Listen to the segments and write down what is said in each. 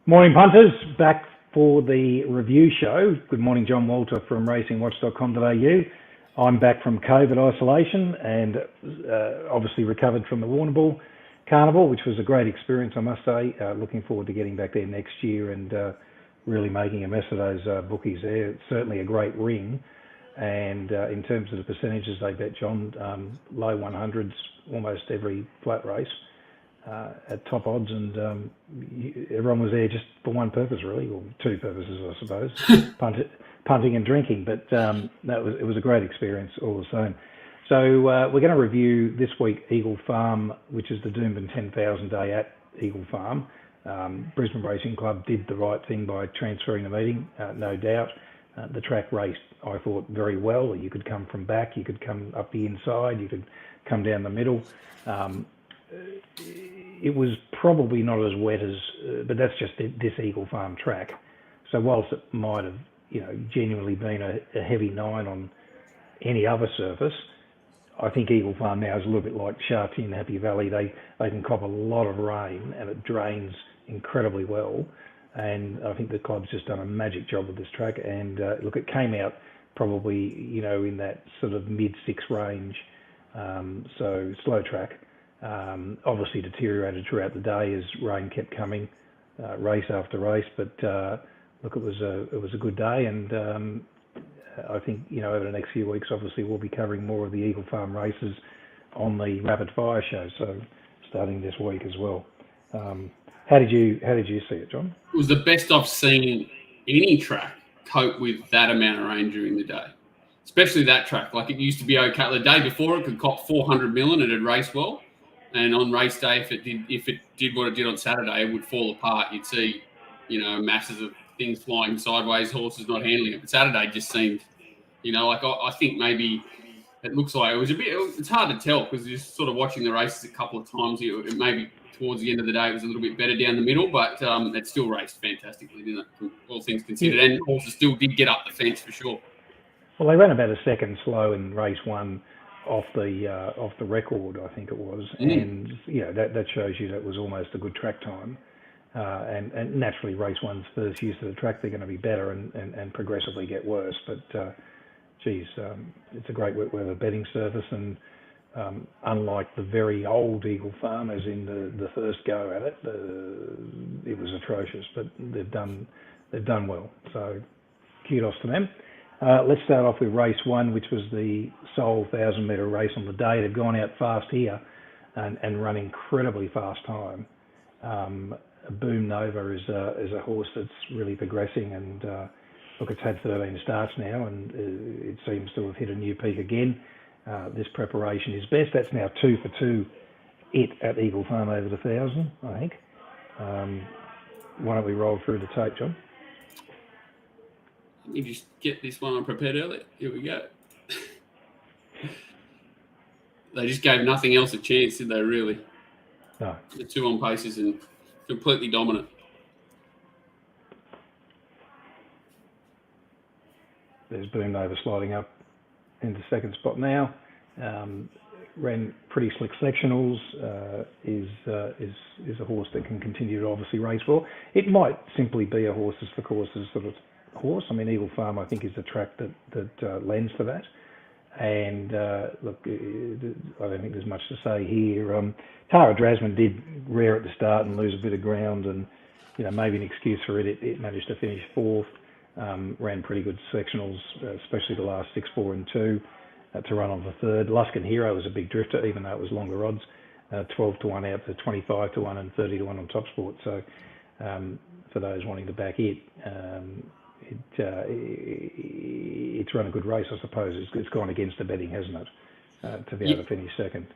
Morning, punters. Back for the review show. Good morning, John Walter from racingwatch.com.au. I'm back from COVID isolation and obviously recovered from the Warrnambool Carnival, which was a great experience, I must say. Looking forward to getting back there next year and really making a mess of those bookies there. It's certainly a great ring. And in terms of the percentages they bet, John, low 100s almost every flat race. At top odds, and everyone was there just for one purpose, really, or two purposes, I suppose, punting and drinking. But it was a great experience all the same. So we're going to review this week Eagle Farm, which is the Doomben 10,000 day at Eagle Farm. Brisbane Racing Club did the right thing by transferring the meeting, no doubt. The track raced, I thought, very well. You could come from back, you could come up the inside, you could come down the middle. It was probably not as wet as, but that's just this Eagle Farm track. So whilst it might have, genuinely been a heavy 9 on any other surface, I think Eagle Farm now is a little bit like Sharty and Happy Valley. They can cop a lot of rain and it drains incredibly well. And I think the club's just done a magic job with this track. And look, it came out probably, in that sort of mid-6 range. So slow track. Obviously deteriorated throughout the day as rain kept coming, race after race. But look, it was a good day, and I think over the next few weeks, obviously we'll be covering more of the Eagle Farm races on the Rapid Fire show. So starting this week as well. How did you see it, John? It was the best I've seen any track cope with that amount of rain during the day. Especially that track. Like, it used to be okay. The day before, it could cop 400 mil and it'd race well. And on race day, if it did what it did on Saturday, it would fall apart. You'd see, masses of things flying sideways, horses not handling it. But Saturday just seemed, I think maybe it looks like it was it's hard to tell because you're sort of watching the races a couple of times. It maybe towards the end of the day, it was a little bit better down the middle, but it still raced fantastically, didn't it? All things considered. And horses still did get up the fence for sure. Well, they ran about a second slow in race one off the record, I think it was, and that shows you that was almost a good track time. And naturally, race one's first use of the track, they're going to be better and progressively get worse. But it's a great wet weather betting surface, and unlike the very old Eagle Farm, as in the first go at it, it was atrocious. But they've done well. So kudos to them. Let's start off with race one, which was the sole 1,000-metre race on the day. They've gone out fast here and run incredibly fast time. Boom Nova is a horse that's really progressing, and look, it's had 13 starts now, and it seems to have hit a new peak again. This preparation is best. That's now 2 for 2 at Eagle Farm over the 1,000, I think. Why don't we roll through the tape, John? Let me just get this one I prepared earlier. Here we go. They just gave nothing else a chance, did they, really? No. The 2 on paces and completely dominant. There's Boom Nova sliding up into second spot now. Ran pretty slick sectionals. Is a horse that can continue to obviously race well. It might simply be a horses for courses sort of horse. I mean, Eagle Farm, I think, is a track that lends for that. And look, I don't think there's much to say here. Tara Drasman did rear at the start and lose a bit of ground, and maybe an excuse for it. It managed to finish 4th. Ran pretty good sectionals, especially the last 6, 4, and 2 to run on the 3rd. Luskin Hero was a big drifter, even though it was longer odds. 12 to 1 out to 25 to 1 and 30 to 1 on TopSport. So for those wanting to back it. It's run a good race, I suppose. It's gone against the betting, hasn't it, to be able to finish second?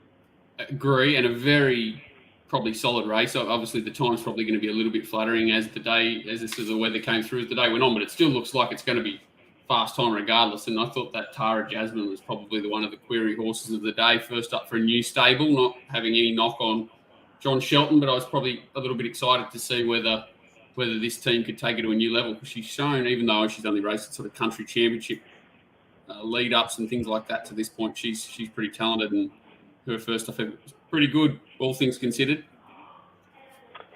Agree, and a very probably solid race. Obviously, the time's probably going to be a little bit fluttering as the weather came through as the day went on, but it still looks like it's going to be fast time regardless. And I thought that Tara Jasmine was probably one of the query horses of the day, first up for a new stable, not having any knock on John Shelton, but I was probably a little bit excited to see whether this team could take it to a new level, because she's shown, even though she's only raced sort of country championship lead-ups and things like that to this point, she's pretty talented, and her first off was pretty good, all things considered.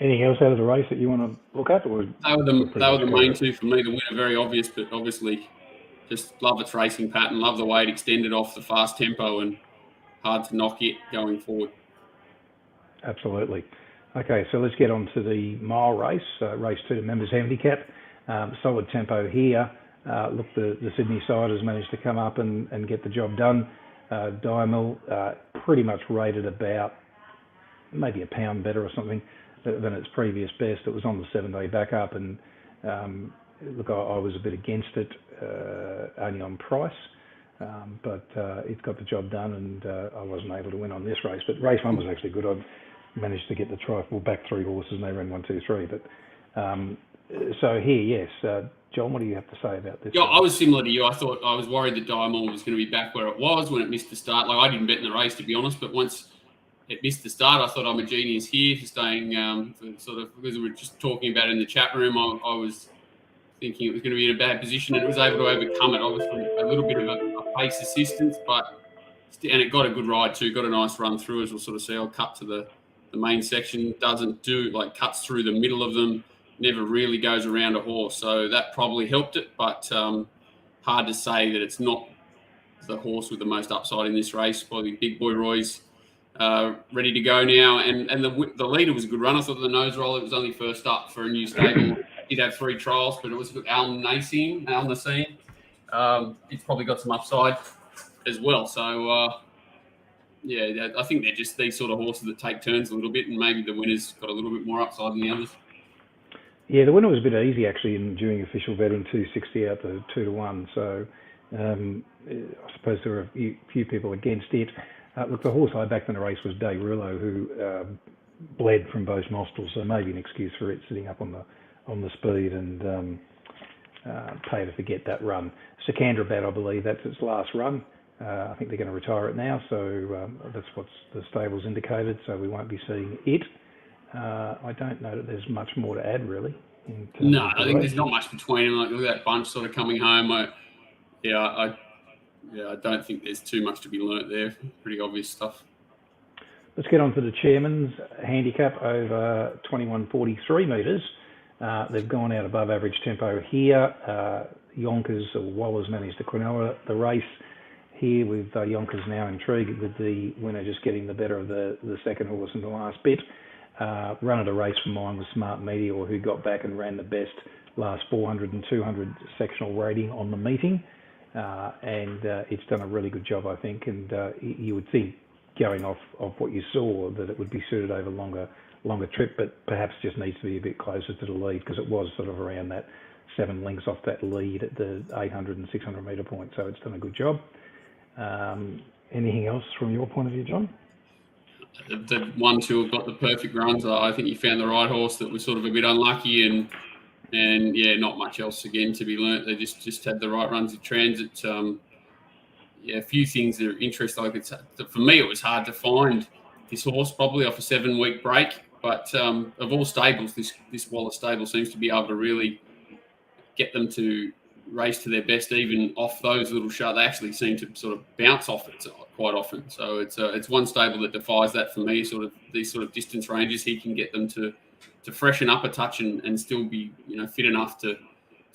Anything else out of the race that you want to look at? Or They were the main two for me. The winner, very obvious, but obviously just love its racing pattern, love the way it extended off the fast tempo and hard to knock it going forward. Absolutely. Okay, so let's get on to the mile race, race 2, members handicap. Solid tempo here. Look, the Sydney side has managed to come up and get the job done. Diamond pretty much rated about maybe a pound better or something than its previous best. It was on the 7-day backup, and look, I was a bit against it, only on price, but it's got the job done, and I wasn't able to win on this race. But race 1 was actually good. I managed to get the trifle back 3 horses, and they ran 1, 2, 3. But so here, yes, John, what do you have to say about this? Yeah, I was similar to you. I thought I was worried that Diamond was going to be back where it was when it missed the start. Like, I didn't bet in the race, to be honest, but once it missed the start, I thought I'm a genius here for staying, for sort of, because we were just talking about it in the chat room. I was thinking it was going to be in a bad position, and it was able to overcome it. Obviously, a little bit of a pace assistance, and it got a good ride too. Got a nice run through, as we'll sort of see. I'll cut to the main section. Doesn't do, like, cuts through the middle of them. Never really goes around a horse, so that probably helped it. But hard to say that it's not the horse with the most upside in this race. Probably Big Boy Roy's ready to go now, and the leader was a good run. I thought the nose roll, it was only first up for a new stable. Did have 3 trials, but it was good. Al Nassim. It's probably got some upside as well. So yeah, I think they're just these sort of horses that take turns a little bit, and maybe the winner's got a little bit more upside than the others. Yeah, the winner was a bit easy actually during official betting, 260 out to 2 to 1. So I suppose there were a few people against it. Look, the horse I backed in the race was Day Rulo, who bled from both nostrils, so maybe an excuse for it sitting up on the speed and pay to forget that run. Secandra, I believe that's its last run. I think they're going to retire it now, so that's what the stable's indicated. So we won't be seeing it. I don't know that there's much more to add, really. No, I think there's not much between them. Like, look at that bunch sort of coming home. I don't think there's too much to be learnt there. Pretty obvious stuff. Let's get on to the chairman's handicap over 21.43 metres. They've gone out above average tempo here. Yonkers or Waller's managed to quinoa the race here, with Yonkers now intrigued with the winner just getting the better of the second horse in the last bit. Run of the race for mine was Smart Meteor, who got back and ran the best last 400 and 200 sectional rating on the meeting. And it's done a really good job, I think. And you would think, going off what you saw, that it would be suited over longer trip, but perhaps just needs to be a bit closer to the lead, because it was sort of around that 7 lengths off that lead at the 800 and 600 metre point. So it's done a good job. Anything else from your point of view, John? The 1-2 have got the perfect runs. I think you found the right horse that was sort of a bit unlucky, and yeah, not much else again to be learnt. They just had the right runs of transit. A few things that are interesting. For me, it was hard to find this horse probably off a 7-week break. But of all stables, this Wallace stable seems to be able to really get them to race to their best, even off those little shots. They actually seem to sort of bounce off it quite often. So it's one stable that defies that for me. Sort of these sort of distance ranges, he can get them to freshen up a touch and still be fit enough to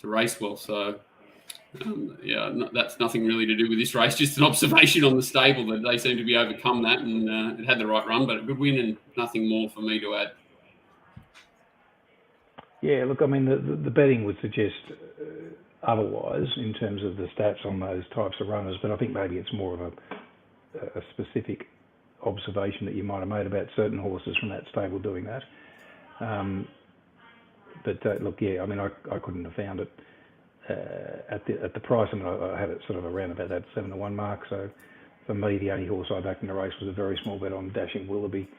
race well. So that's nothing really to do with this race. Just an observation on the stable that they seem to be overcome that, and it had the right run, but a good win and nothing more for me to add. Yeah, look, I mean, the betting would suggest otherwise in terms of the stats on those types of runners, but I think maybe it's more of a specific observation that you might have made about certain horses from that stable doing that. Look, yeah, I mean, I couldn't have found it at the price. I mean, I had it sort of around about that 7 to 1 mark. So for me, the only horse I backed in the race was a very small bet on Dashing Willoughby,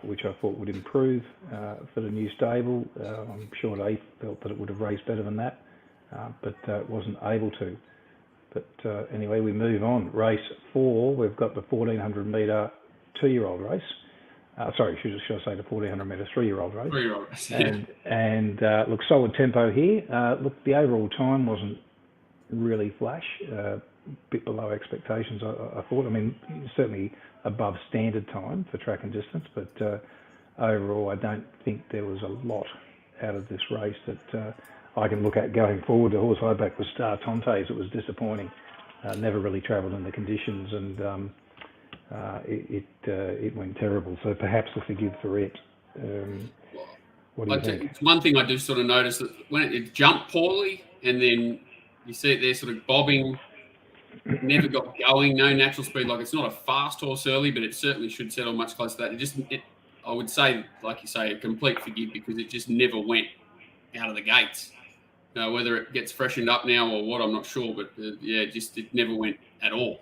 which I thought would improve for the new stable. I'm sure they felt that it would have raced better than that, but wasn't able to. But anyway, we move on. Race 4, we've got the 1400 metre 2-year-old race. Sorry, should I say the 1400 metre 3-year-old race? 3-year-old race. And look, solid tempo here. Look, the overall time wasn't really flash. A bit below expectations, I thought. I mean, certainly above standard time for track and distance, but overall, I don't think there was a lot out of this race that I can look at going forward. The horse I backed was Star Tontes. It was disappointing. Never really travelled in the conditions, and it went terrible. So perhaps a forgive for it. What do you think? It's one thing I do sort of notice that when it jumped poorly, and then you see it there sort of bobbing, never got going, no natural speed. Like, it's not a fast horse early, but it certainly should settle much closer to that. I would say, like you say, a complete forgive, because it just never went out of the gates. Whether it gets freshened up now or what, I'm not sure, but it never went at all.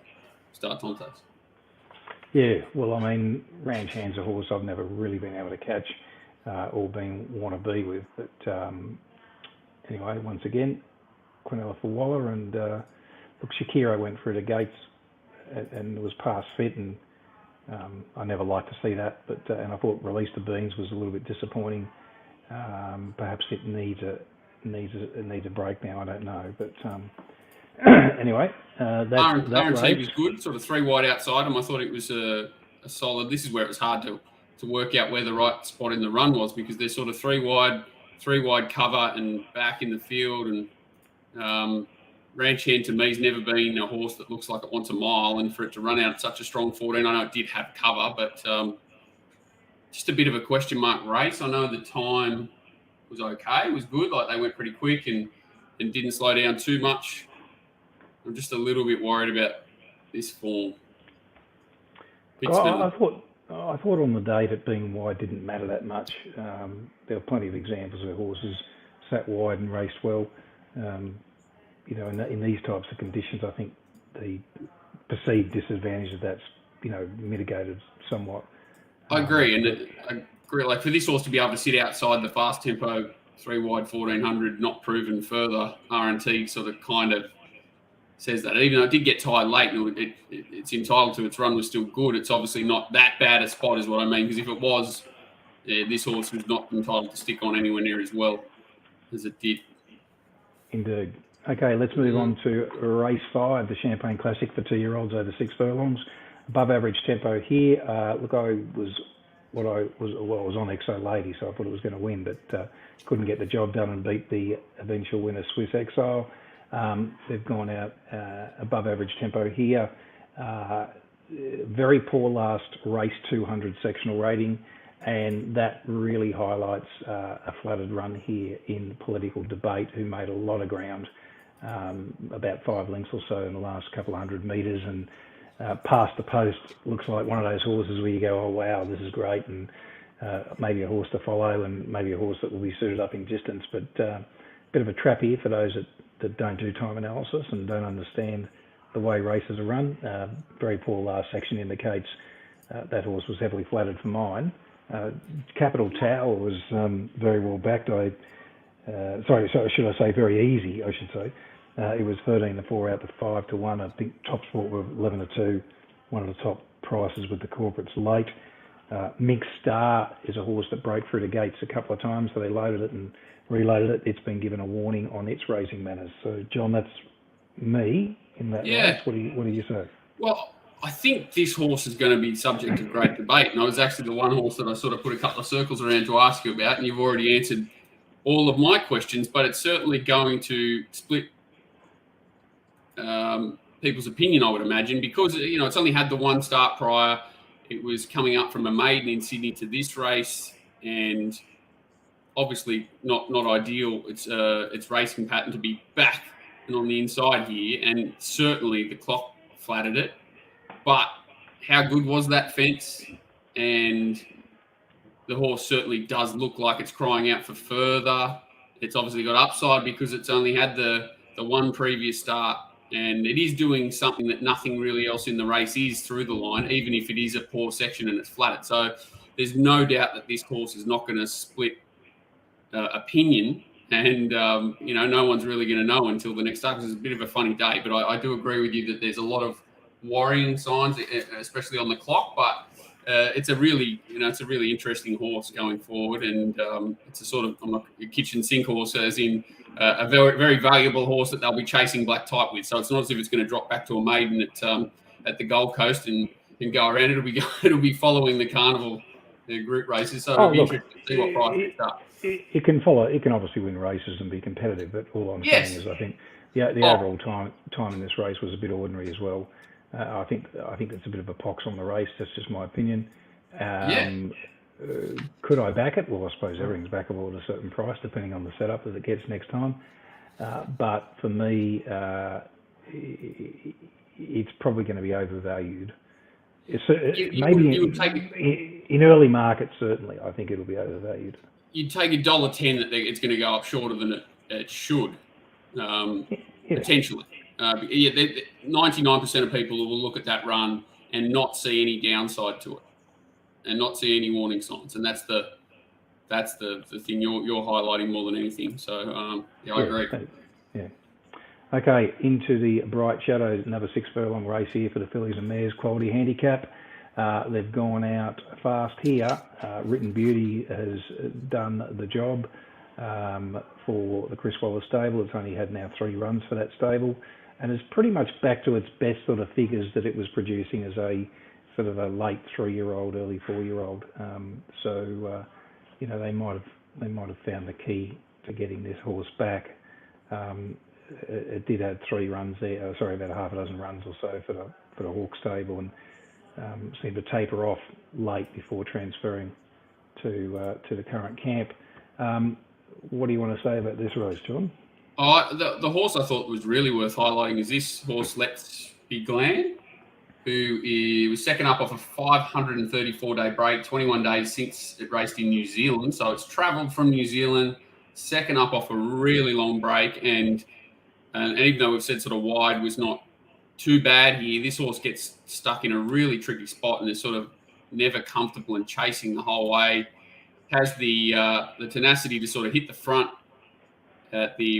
Star Tontes. Yeah, well, I mean, Ranch Hand's a horse I've never really been able to catch or want to be with. But anyway, once again, Quinella for Waller, and look, Shakira went through the gates and was past fit, and I never like to see that. But and I thought Release the Beans was a little bit disappointing. Perhaps it needs a break now. I don't know, but anyway, that RNT was good. Sort of 3 wide outside him. I thought it was a solid. This is where it was hard to work out where the right spot in the run was, because they're sort of 3 wide cover and back in the field. And Ranch Hand, to me, has never been a horse that looks like it wants a mile, and for it to run out at such a strong 14, I know it did have cover, but just a bit of a question mark race. I know the time was okay, was good. Like, they went pretty quick and didn't slow down too much. I'm just a little bit worried about this form. I thought on the date it being wide didn't matter that much. There were plenty of examples where horses sat wide and raced well. In these types of conditions, I think the perceived disadvantage of that's mitigated somewhat. I agree, Like, for this horse to be able to sit outside the fast tempo 3 wide 1400, not proven further, RNT sort of kind of says that. Even though it did get tired late, and it's entitled to, its run was still good. It's obviously not that bad a spot, is what I mean. Because if it was, this horse was not entitled to stick on anywhere near as well as it did. Indeed. Okay, let's move on to race 5, the Champagne Classic for 2-year-olds over 6 furlongs. Above average tempo here. Look, I was on Exo Lady, so I thought it was going to win, but couldn't get the job done and beat the eventual winner, Swiss Exile. They've gone out above average tempo here. Very poor last race 200 sectional rating, and that really highlights a flooded run here in Political Debate, who made a lot of ground, about 5 lengths or so in the last couple of 100 metres, and past the post looks like one of those horses where you go, oh wow, this is great, and maybe a horse to follow, and maybe a horse that will be suited up in distance, but bit of a trap here for those that don't do time analysis and don't understand the way races are run. Very poor last section indicates that horse was heavily flattered for mine. Capital Tower was very well backed. Should I say very easy, I should say. It was 13-4 out to 5-1. I think TopSport were 11-2, one of the top prices with the corporates late. Mink Star is a horse that broke through the gates a couple of times, so they loaded it and reloaded it. It's been given a warning on its racing manners. So, John, that's me in that race. What do you say? Well, I think this horse is going to be subject to great debate, and I was actually the one horse that I sort of put a couple of circles around to ask you about, and you've already answered all of my questions, but it's certainly going to split people's opinion, I would imagine, because it's only had the one start prior. It was coming up from a maiden in Sydney to this race, and obviously not ideal. It's racing pattern to be back and on the inside here, and certainly the clock flattered it. But how good was that fence? And the horse certainly does look like it's crying out for further. It's obviously got upside because it's only had the one previous start, and it is doing something that nothing really else in the race is through the line, even if it is a poor section and it's flattered. So there's no doubt that this horse is not going to split opinion, and no one's really going to know until the next start, because it's a bit of a funny day. But I do agree with you that there's a lot of worrying signs, especially on the clock. But it's a really interesting horse going forward, and it's a sort of a kitchen sink horse, as in a very, very valuable horse that they'll be chasing black type with. So it's not as if it's going to drop back to a maiden at the Gold Coast and go around. It'll be following the carnival their group races. So Oh, it'd be look, interesting to see what price picks up. it can follow. It can obviously win races and be competitive. But all I'm saying Yes. is, I think the Oh, overall time in this race was a bit ordinary as well. I think it's a bit of a pox on the race. That's just my opinion. yeah. Could I back it? Well, I suppose everything's backable at a certain price, depending on the setup that it gets next time. But for me, it's probably going to be overvalued. Maybe You would take in early markets, certainly, I think it'll be overvalued. you'd take $1.10 that it's going to go up shorter than it should, potentially. 99% of people will look at that run and not see any downside to it, and not see any warning signs, and that's the thing you're highlighting more than anything. So I agree. Yeah. Okay, into the Bright Shadows, another 6 furlong race here for the Fillies and Mares quality handicap. They've gone out fast here. Written Beauty has done the job for the Chris Waller stable. It's only had now 3 runs for that stable, and is pretty much back to its best sort of figures that it was producing as a sort of a late 3-year-old, early 4-year-old. They might have found the key to getting this horse back. It did have 3 runs there. About a half a dozen runs or so for the Hawk stable, and seemed to taper off late before transferring to the current camp. What do you want to say about this race, John? The horse I thought was really worth highlighting is this horse, Let's Be Glam, who was second up off a 534-day break, 21 days since it raced in New Zealand. So it's travelled from New Zealand, second up off a really long break, and even though we've said sort of wide was not too bad here, this horse gets stuck in a really tricky spot and is sort of never comfortable and chasing the whole way. Has the tenacity to sort of hit the front at the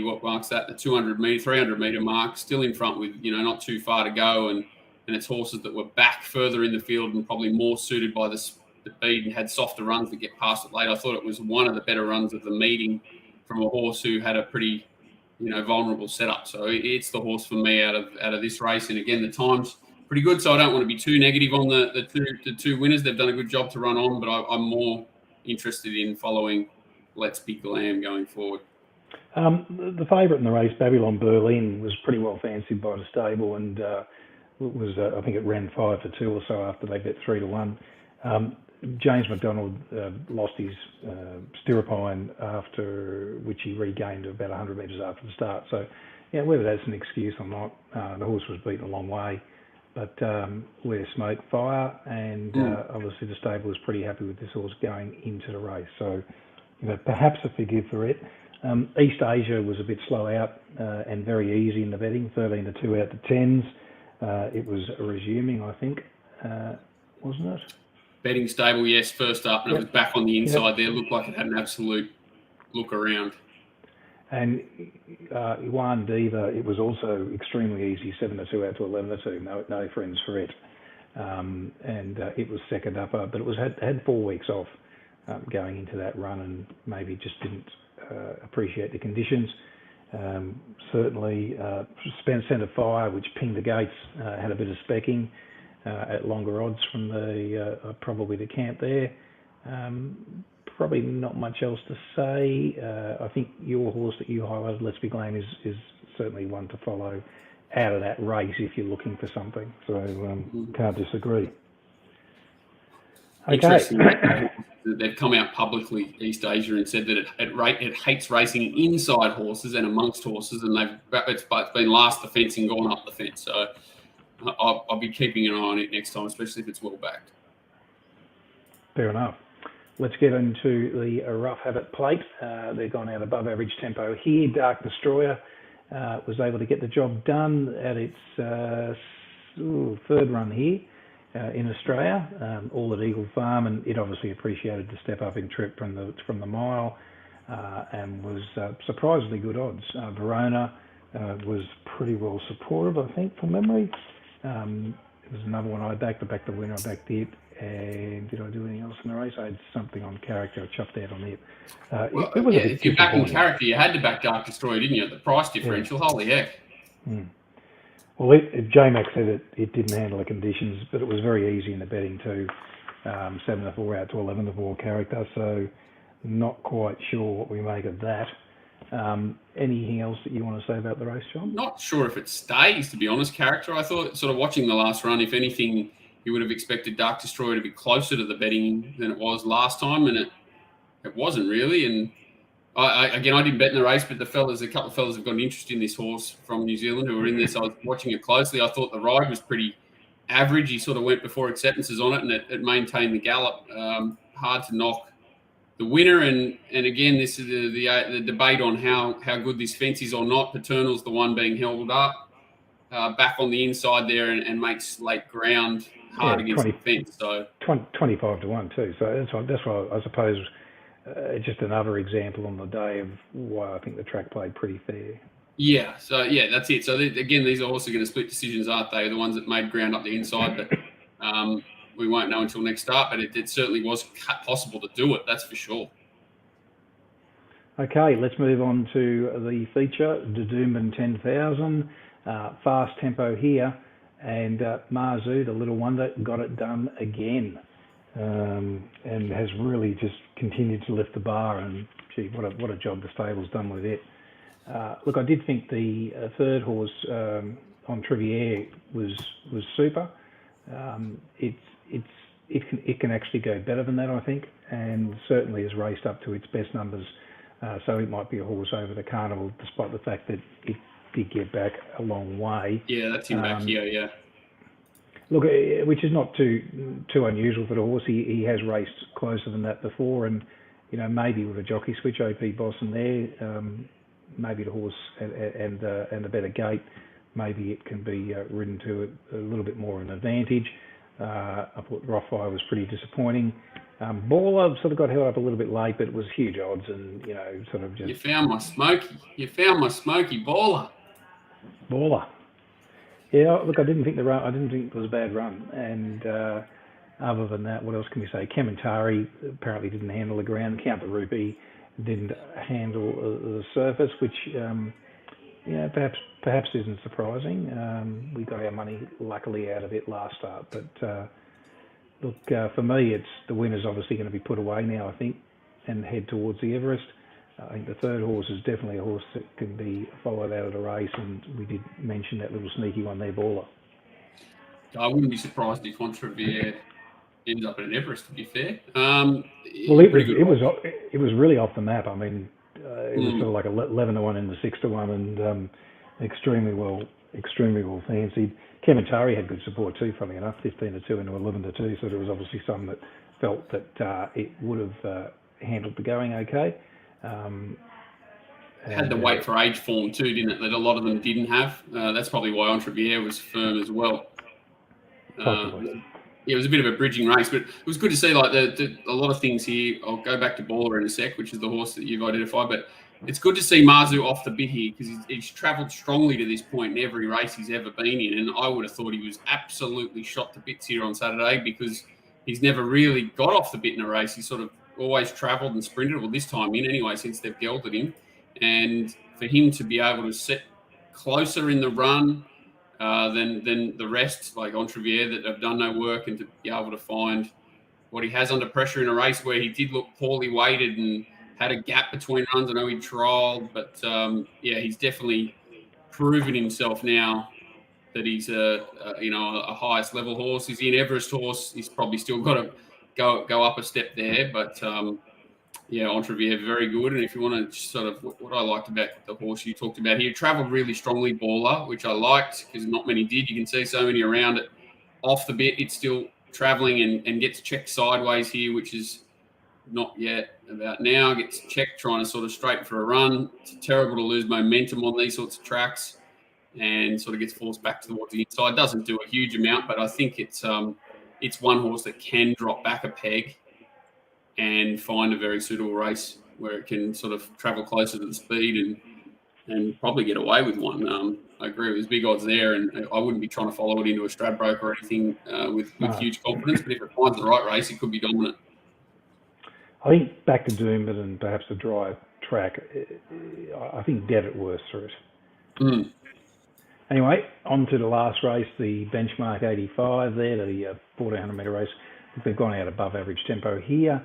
200 meter, 300 meter mark, still in front with not too far to go, and it's horses that were back further in the field and probably more suited by the speed and had softer runs that get past it late. I thought it was one of the better runs of the meeting from a horse who had a pretty vulnerable setup. So it's the horse for me out of this race. And again, the time's pretty good, so I don't want to be too negative on the two winners. They've done a good job to run on, but I'm more interested in following Let's Be Glam going forward. The favourite in the race, Babylon Berlin, was pretty well fancied by the stable, and I think it ran 5 to 2 or so after they bet 3 to 1. James McDonald lost his stirrupine, after which he regained about 100 metres after the start. So, whether that's an excuse or not, the horse was beaten a long way. But where smoke, fire, and obviously the stable was pretty happy with this horse going into the race. So, perhaps a forgive for it. East Asia was a bit slow out and very easy in the betting, 13 to 2 out to 10s. It was resuming, I think, wasn't it? Betting stable, yes, first up, and it was back on the inside there. Looked like it had an absolute look around. And Iwan Diva, it was also extremely easy, 7 to 2 out to 11 to 2. No friends for it. And it was second up, but it had 4 weeks off going into that run, and maybe just didn't appreciate the conditions. Certainly, Centre Fire, which pinged the gates, had a bit of specking at longer odds from probably the camp there. Probably not much else to say. I think your horse that you highlighted, Let's Be Glam, is certainly one to follow out of that race if you're looking for something. So can't disagree. Interesting. They've come out publicly, East Asia, and said that it hates racing inside horses and amongst horses, and it's been last the fence and gone up the fence. So I'll be keeping an eye on it next time, especially if it's well backed. Fair enough. Let's get into the Rough Habit plate. They've gone out above average tempo here. Dark Destroyer was able to get the job done at its third run here in Australia, all at Eagle Farm, and it obviously appreciated the step up in trip from the mile and was surprisingly good odds. Verona was pretty well supportive, I think, from memory. It was another one I backed. I backed the winner, I backed it. And did I do anything else in the race? I had something on character. I chuffed out on it. If you're backing character, you had to back Dark Destroyer, didn't you? The price differential, holy heck. Well, J-Mac said it didn't handle the conditions, but it was very easy in the betting too. 7 to 4 out to 11 to 4 character. So not quite sure what we make of that. Anything else that you want to say about the race, John? Not sure if it stays, to be honest, character. I thought, sort of watching the last run, if anything, you would have expected Dark Destroyer to be closer to the betting than it was last time, and it wasn't really. And I didn't bet in the race, but a couple of fellas have got an interest in this horse from New Zealand who were in this. I was watching it closely. I thought the ride was pretty average. He sort of went before acceptances on it, and it maintained the gallop. Hard to knock the winner. And again, this is the debate on how good this fence is or not. Paternal's the one being held up back on the inside there and makes late ground hard against the fence. So 25 to 1 too. So that's why I suppose just another example on the day of why I think the track played pretty fair. Yeah. So yeah, that's it. So again, these are also going to split decisions, aren't they? The ones that made ground up the inside, but we won't know until next start. But it certainly was possible to do it. That's for sure. Okay, let's move on to the feature, the Doomben 10,000. Fast tempo here, and Marzu, the little wonder, got it done again, and has really just continued to lift the bar. And gee, what a job the stable's done with it. Look, I did think the third horse on Trivier was super. It can actually go better than that, I think, and certainly has raced up to its best numbers. So it might be a horse over the carnival, despite the fact that it did get back a long way. Yeah, that's him back here, yeah. Look, which is not too unusual for the horse. He has raced closer than that before, and maybe with a jockey switch, OP Boston there, maybe the horse and a better gate, maybe it can be ridden to a little bit more of an advantage. I thought Rothfire was pretty disappointing. Baller sort of got held up a little bit late, but it was huge odds, and sort of just. You found my smoky Baller. Baller. Yeah, look, I didn't think it was a bad run, and other than that, what else can we say? Kementari apparently didn't handle the ground. Count the Rupee didn't handle the surface, which perhaps isn't surprising. We got our money luckily out of it last start, but look, for me, the winner's obviously going to be put away now, I think, and head towards the Everest. I think the third horse is definitely a horse that can be followed out of the race, and we did mention that little sneaky one there, Baller. I wouldn't be surprised if Montrevier ends up at an Everest, to be fair. Well, it was really off the map. I mean, it was sort of like 11 to 1 into 6 to 1, and extremely well fancied. Kementari had good support too, funnily enough, 15 to 2 into 11 to 2. So there was obviously some that felt that it would have handled the going okay. Had to wait for age form too, didn't it? That a lot of them didn't have. That's probably why Entrevier was firm as well. It was a bit of a bridging race, but it was good to see like a lot of things here. I'll go back to Baller in a sec, which is the horse that you've identified, but it's good to see Marzu off the bit here because he's travelled strongly to this point in every race he's ever been in, and I would have thought he was absolutely shot to bits here on Saturday because he's never really got off the bit in a race. He's sort of always travelled and sprinted, well, this time in anyway, since they've gelded him. And for him to be able to sit closer in the run than the rest, like Entrevier, that have done no work, and to be able to find what he has under pressure in a race where he did look poorly weighted and had a gap between runs. I know he trialled, but he's definitely proven himself now that he's a highest level horse. He's an Everest horse. He's probably still got to go up a step there, but Entrevier, very good. And if you want to sort of what I liked about the horse you talked about, he travelled really strongly, Baller, which I liked because not many did. You can see so many around it off the bit. It's still travelling and gets checked sideways here, which is not yet about now. Gets checked trying to sort of straighten for a run. It's terrible to lose momentum on these sorts of tracks and sort of gets forced back towards the inside. Doesn't do a huge amount, but I think it's one horse that can drop back a peg and find a very suitable race where it can sort of travel closer to the speed and probably get away with one. I agree with his big odds there, and I wouldn't be trying to follow it into a Stradbroke or anything with huge confidence, but if it finds the right race, it could be dominant. I think back to Doomben and perhaps the dry track, I think dead at worst for it. Anyway, on to the last race, the benchmark 85 there, the 1400 metre race. they've gone out above average tempo here.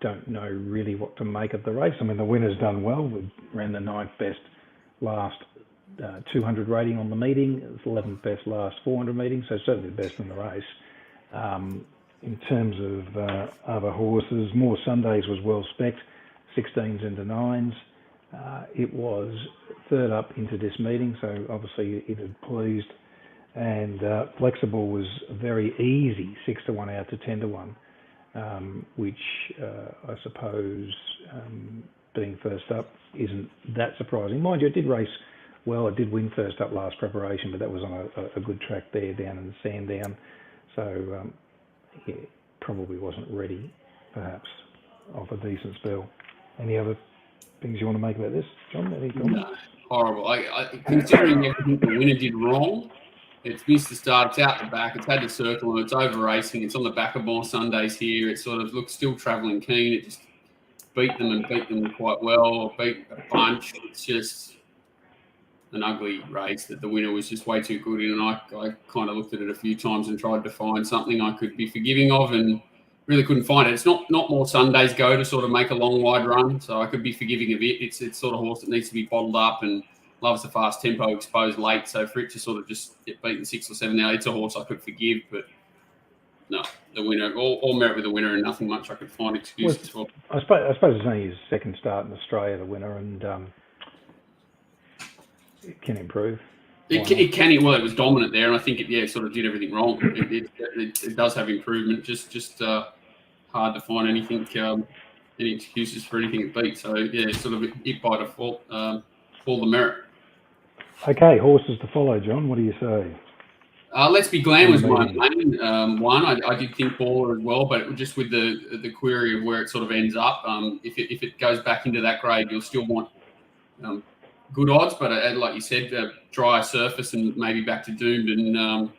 Don't know really what to make of the race. I mean, the winner's done well. We ran the 9th best last 200 rating on the meeting. It was 11th best last 400 meeting, so certainly the best in the race. In terms of other horses, More Sundays was well spec'd, 16s into 9s. It was third up into this meeting, so obviously it had pleased. And Flexible was very easy, 6-1 out to 10-1, which I suppose being first up isn't that surprising. Mind you, it did race well. It did win first up last preparation, but that was on a good track there down in the Sandown. So yeah, probably wasn't ready, perhaps, off a decent spell. Any other things you want to make about this, John? Any comments? No, horrible. Considering everything the winner did wrong, it's missed the start. It's out the back. It's had the circle and it's over racing. It's on the back of More Sundays here. It sort of looks still travelling keen. It just beat them quite well, or beat a bunch. It's just an ugly race that the winner was just way too good in. And I kind of looked at it a few times and tried to find something I could be forgiving of and really couldn't find it. It's not More Sundays go to sort of make a long, wide run, so I could be forgiving of it. It's sort of horse that needs to be bottled up and loves the fast tempo, exposed late. So for it to sort of just get beaten 6 or 7 now, it's a horse I could forgive. But no, the winner, all merit with the winner, and nothing much I could find excuses for. I suppose it's only his second start in Australia, the winner, and it can improve. It can. Well, it was dominant there, and I think it sort of did everything wrong. It does have improvement. Just hard to find anything, any excuses for anything it beat. So yeah, sort of it by default, all the merit. Okay, horses to follow, John. What do you say? Let's Be Glam was my main one. I did think Baller as well, but just with the query of where it sort of ends up, if it goes back into that grade, you'll still want good odds, but like you said, drier surface and maybe back to Doomben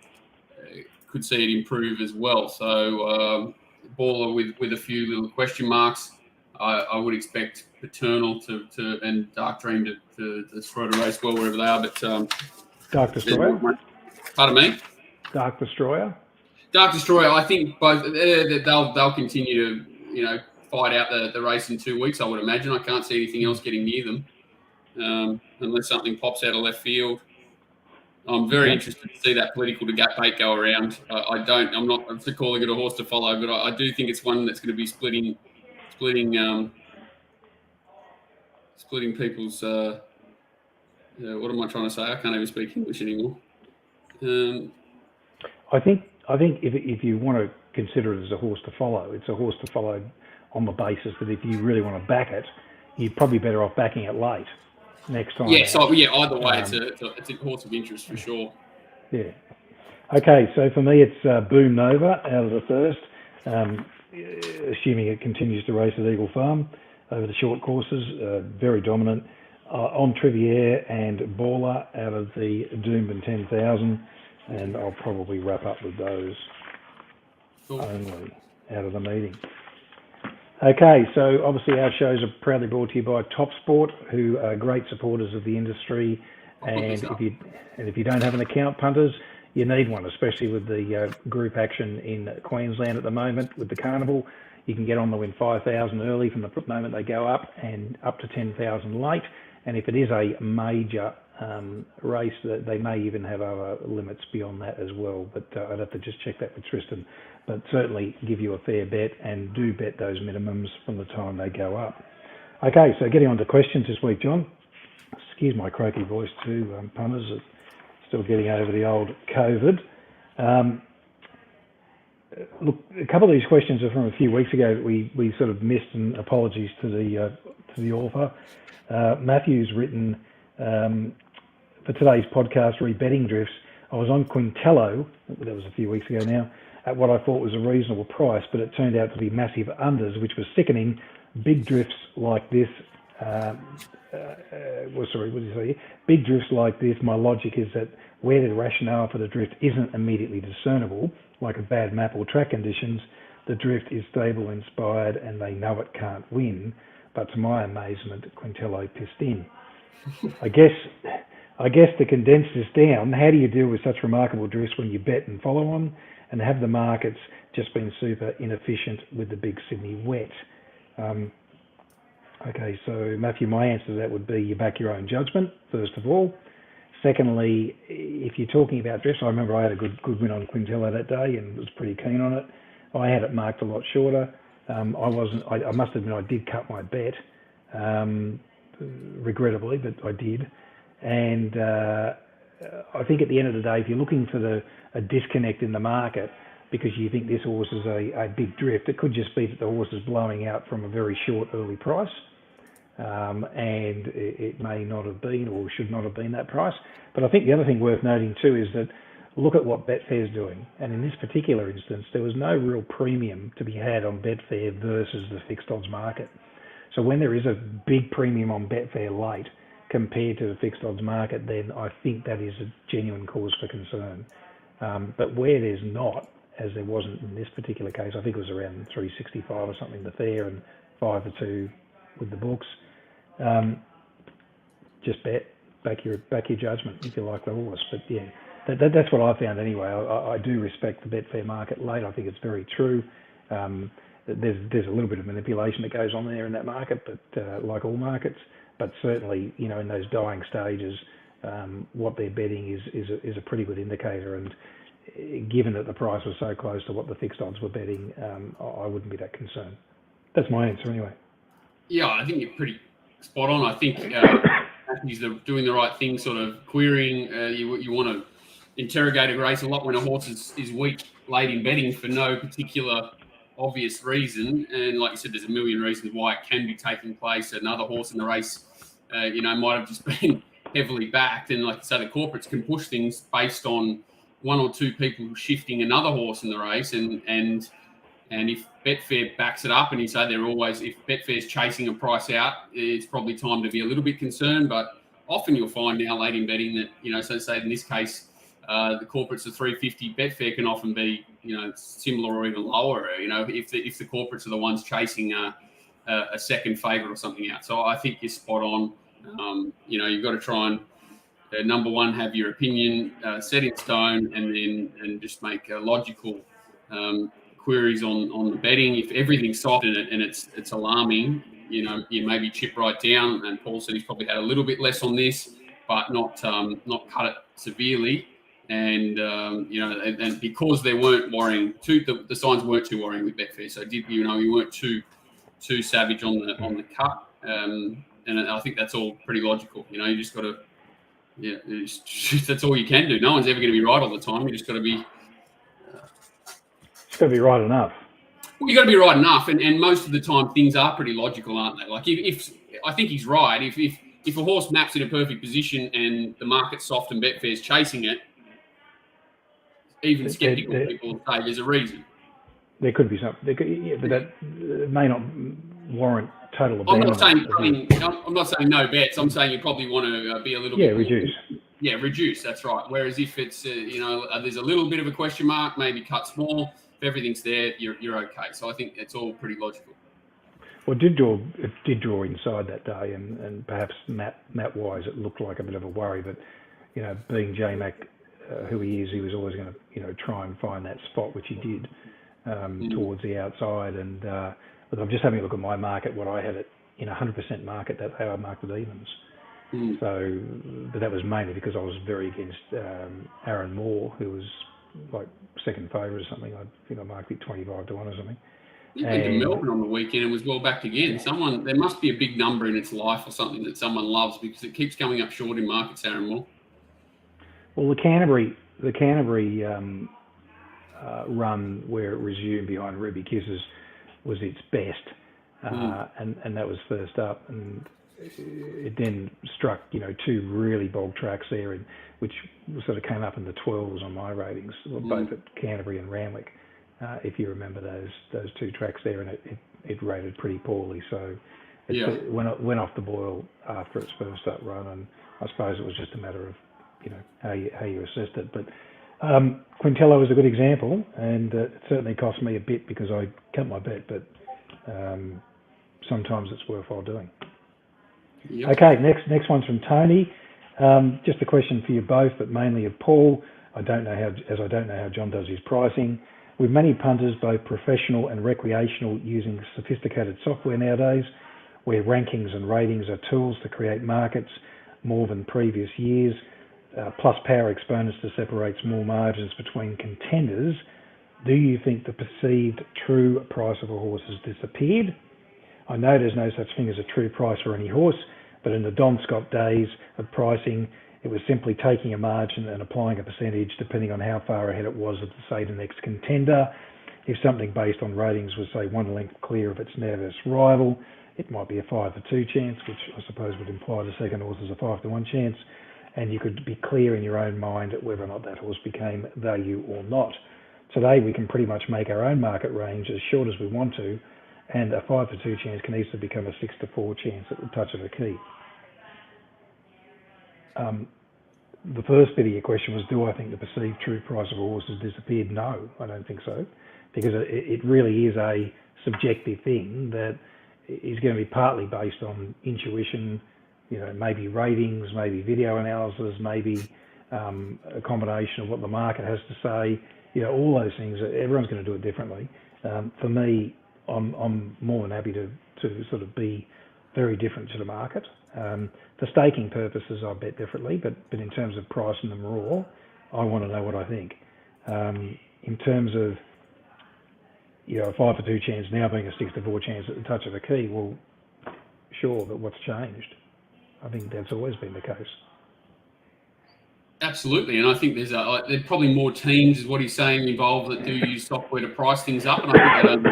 could see it improve as well. So Baller with a few little question marks. I would expect Paternal to and Dark Dream to destroy the race well wherever they are. But Dark Destroyer. Pardon me. Dark Destroyer. Dark Destroyer. I think both they'll continue to fight out the race in 2 weeks. I would imagine. I can't see anything else getting near them. Unless something pops out of left field. I'm very interested to see that political to gap 8 go around. I'm not calling it a horse to follow, but I do think it's one that's going to be splitting people's. What am I trying to say? I can't even speak English anymore. I think if you want to consider it as a horse to follow, it's a horse to follow on the basis that if you really want to back it, you're probably better off backing it late next time. Yeah, so either way, it's a horse of interest for sure. Yeah. Okay, so for me, it's Boom Nova out of the first, assuming it continues to race at Eagle Farm over the short courses, very dominant. On Triviere and Baller out of the Doomben 10,000, and I'll probably wrap up with those only out of the meeting. Okay, so obviously our shows are proudly brought to you by TopSport, who are great supporters of the industry. And if you don't have an account, punters, you need one, especially with the group action in Queensland at the moment with the carnival. You can get on to win 5,000 early from the moment they go up, and up to 10,000 late. And if it is a major race, they may even have other limits beyond that as well. But I'd have to just check that with Tristan. But certainly give you a fair bet, and do bet those minimums from the time they go up. Okay, so getting on to questions this week, John. Excuse my croaky voice too, punters. Still getting over the old COVID. Look, a couple of these questions are from a few weeks ago that we sort of missed, and apologies to the author. Matthew's written, for today's podcast, Re-betting Drifts, I was on Quintello, that was a few weeks ago now, at what I thought was a reasonable price, but it turned out to be massive unders, which was sickening. Big drifts like this, Big drifts like this, my logic is that where the rationale for the drift isn't immediately discernible, like a bad map or track conditions, the drift is stable, inspired, and they know it can't win. But to my amazement, Quintello pissed in. I guess to condense this down, how do you deal with such remarkable drifts when you bet and follow on? and have the markets just been super inefficient with the big Sydney wet? Okay, so Matthew, my answer to that would be you back your own judgment, first of all. Secondly, if you're talking about drifts, I remember I had a good win on Quintello that day and was pretty keen on it. I had it marked a lot shorter. I must admit I did cut my bet, regrettably, but I did. And I think at the end of the day, if you're looking for a disconnect in the market because you think this horse is a big drift, it could just be that the horse is blowing out from a very short early price. And it may not have been or should not have been that price. But I think the other thing worth noting too is that look at what Betfair's doing. And in this particular instance, there was no real premium to be had on Betfair versus the fixed odds market. So when there is a big premium on Betfair late compared to the fixed odds market, then I think that is a genuine cause for concern. But where there's not, as there wasn't in this particular case, I think it was around 365 or something, the fair, and 5-2 with the books. Just back your judgment if you like the horse. But yeah, that's what I found anyway. I do respect the Betfair market late. I think it's very true. There's a little bit of manipulation that goes on there in that market, but like all markets. But certainly, in those dying stages, what they're betting is a pretty good indicator. And given that the price was so close to what the fixed odds were betting, I wouldn't be that concerned. That's my answer anyway. Yeah, I think you're pretty spot on. I think he's doing the right thing, sort of querying. You want to interrogate a race a lot when a horse is weak late in betting for no particular obvious reason. And like you said, there's a million reasons why it can be taking place. Another horse in the race, might have just been heavily backed. And like I say, the corporates can push things based on one or two people shifting another horse in the race. And if Betfair backs it up, and you say if Betfair's chasing a price out, it's probably time to be a little bit concerned. But often you'll find now late in betting that, so say in this case, the corporates are 350, Betfair can often be, similar or even lower, if the corporates are the ones chasing a second favourite or something out. So I think you're spot on. You've got to try and, number one, have your opinion set in stone, and just make a logical queries on the betting. If everything's soft and it's alarming, you maybe chip right down. And Paul said he's probably had a little bit less on this, but not cut it severely. And and because they weren't worrying the signs weren't too worrying with Betfair, so you weren't too savage on the cut. And I think that's all pretty logical. You just got to that's all you can do. No one's ever going to be right all the time. You just got to be. It's got to be right enough. Well, you got to be right enough, and most of the time things are pretty logical, aren't they? Like if I think he's right. If a horse maps in a perfect position and the market's soft and Betfair's chasing it, even skeptical people will say there's a reason. There could be something, but that may not warrant total abandonment. I'm not saying no bets. I'm saying you probably want to be a little bit reduce. Yeah, reduce. That's right. Whereas if it's there's a little bit of a question mark, maybe cut small. If everything's there, you're okay. So I think it's all pretty logical. Well, it did draw inside that day, and perhaps Matt wise, it looked like a bit of a worry. But being J-Mac, who he is, he was always going to try and find that spot, which he did towards the outside. And look, I'm just having a look at my market, what I had it in 100% market. That's how I marked it evens. So, but that was mainly because I was very against Aaron Moore, who was like second favourite or something. I think I marked it 25-1 or something. He went to Melbourne on the weekend and was well backed again. There must be a big number in its life or something that someone loves, because it keeps coming up short in markets, Aaron Moore. Well, the Canterbury run where it resumed behind Ruby Kisses was its best, and that was first up, and it then struck two really bog tracks there, which sort of came up in the 12s on my ratings, both at Canterbury and Randwick, if you remember those two tracks there, and it rated pretty poorly, so it went off the boil after its first up run, and I suppose it was just a matter of how you assessed it. But Quintello was a good example, and it certainly cost me a bit because I cut my bet, but sometimes it's worthwhile doing. Yep. Okay, next one's from Tony. Just a question for you both, but mainly of Paul. I don't know how John does his pricing. With many punters, both professional and recreational, using sophisticated software nowadays, where rankings and ratings are tools to create markets more than previous years, plus power exponents to separate small margins between contenders, do you think the perceived true price of a horse has disappeared? I know there's no such thing as a true price for any horse, but in the Don Scott days of pricing, it was simply taking a margin and applying a percentage depending on how far ahead it was of, say, the next contender. If something based on ratings was, say, 1 length clear of its nearest rival, it might be a 5-2 chance, which I suppose would imply the second horse is a 5-1 chance, and you could be clear in your own mind whether or not that horse became value or not. Today, we can pretty much make our own market range as short as we want to, and a 5-2 chance can easily become a 6-4 chance at the touch of a key. The first bit of your question was, do I think the perceived true price of a horse has disappeared? No, I don't think so, because it really is a subjective thing that is going to be partly based on intuition, maybe ratings, maybe video analysis, maybe a combination of what the market has to say. All those things. Everyone's going to do it differently. For me, I'm more than happy to sort of be very different to the market. For staking purposes, I bet differently, but in terms of pricing them raw, I want to know what I think. In terms of a 5-2 chance now being a 6-4 chance at the touch of a key, well, sure, but what's changed? I think that's always been the case. Absolutely, and I think there's probably more teams, is what he's saying, involved that do use software to price things up, and I think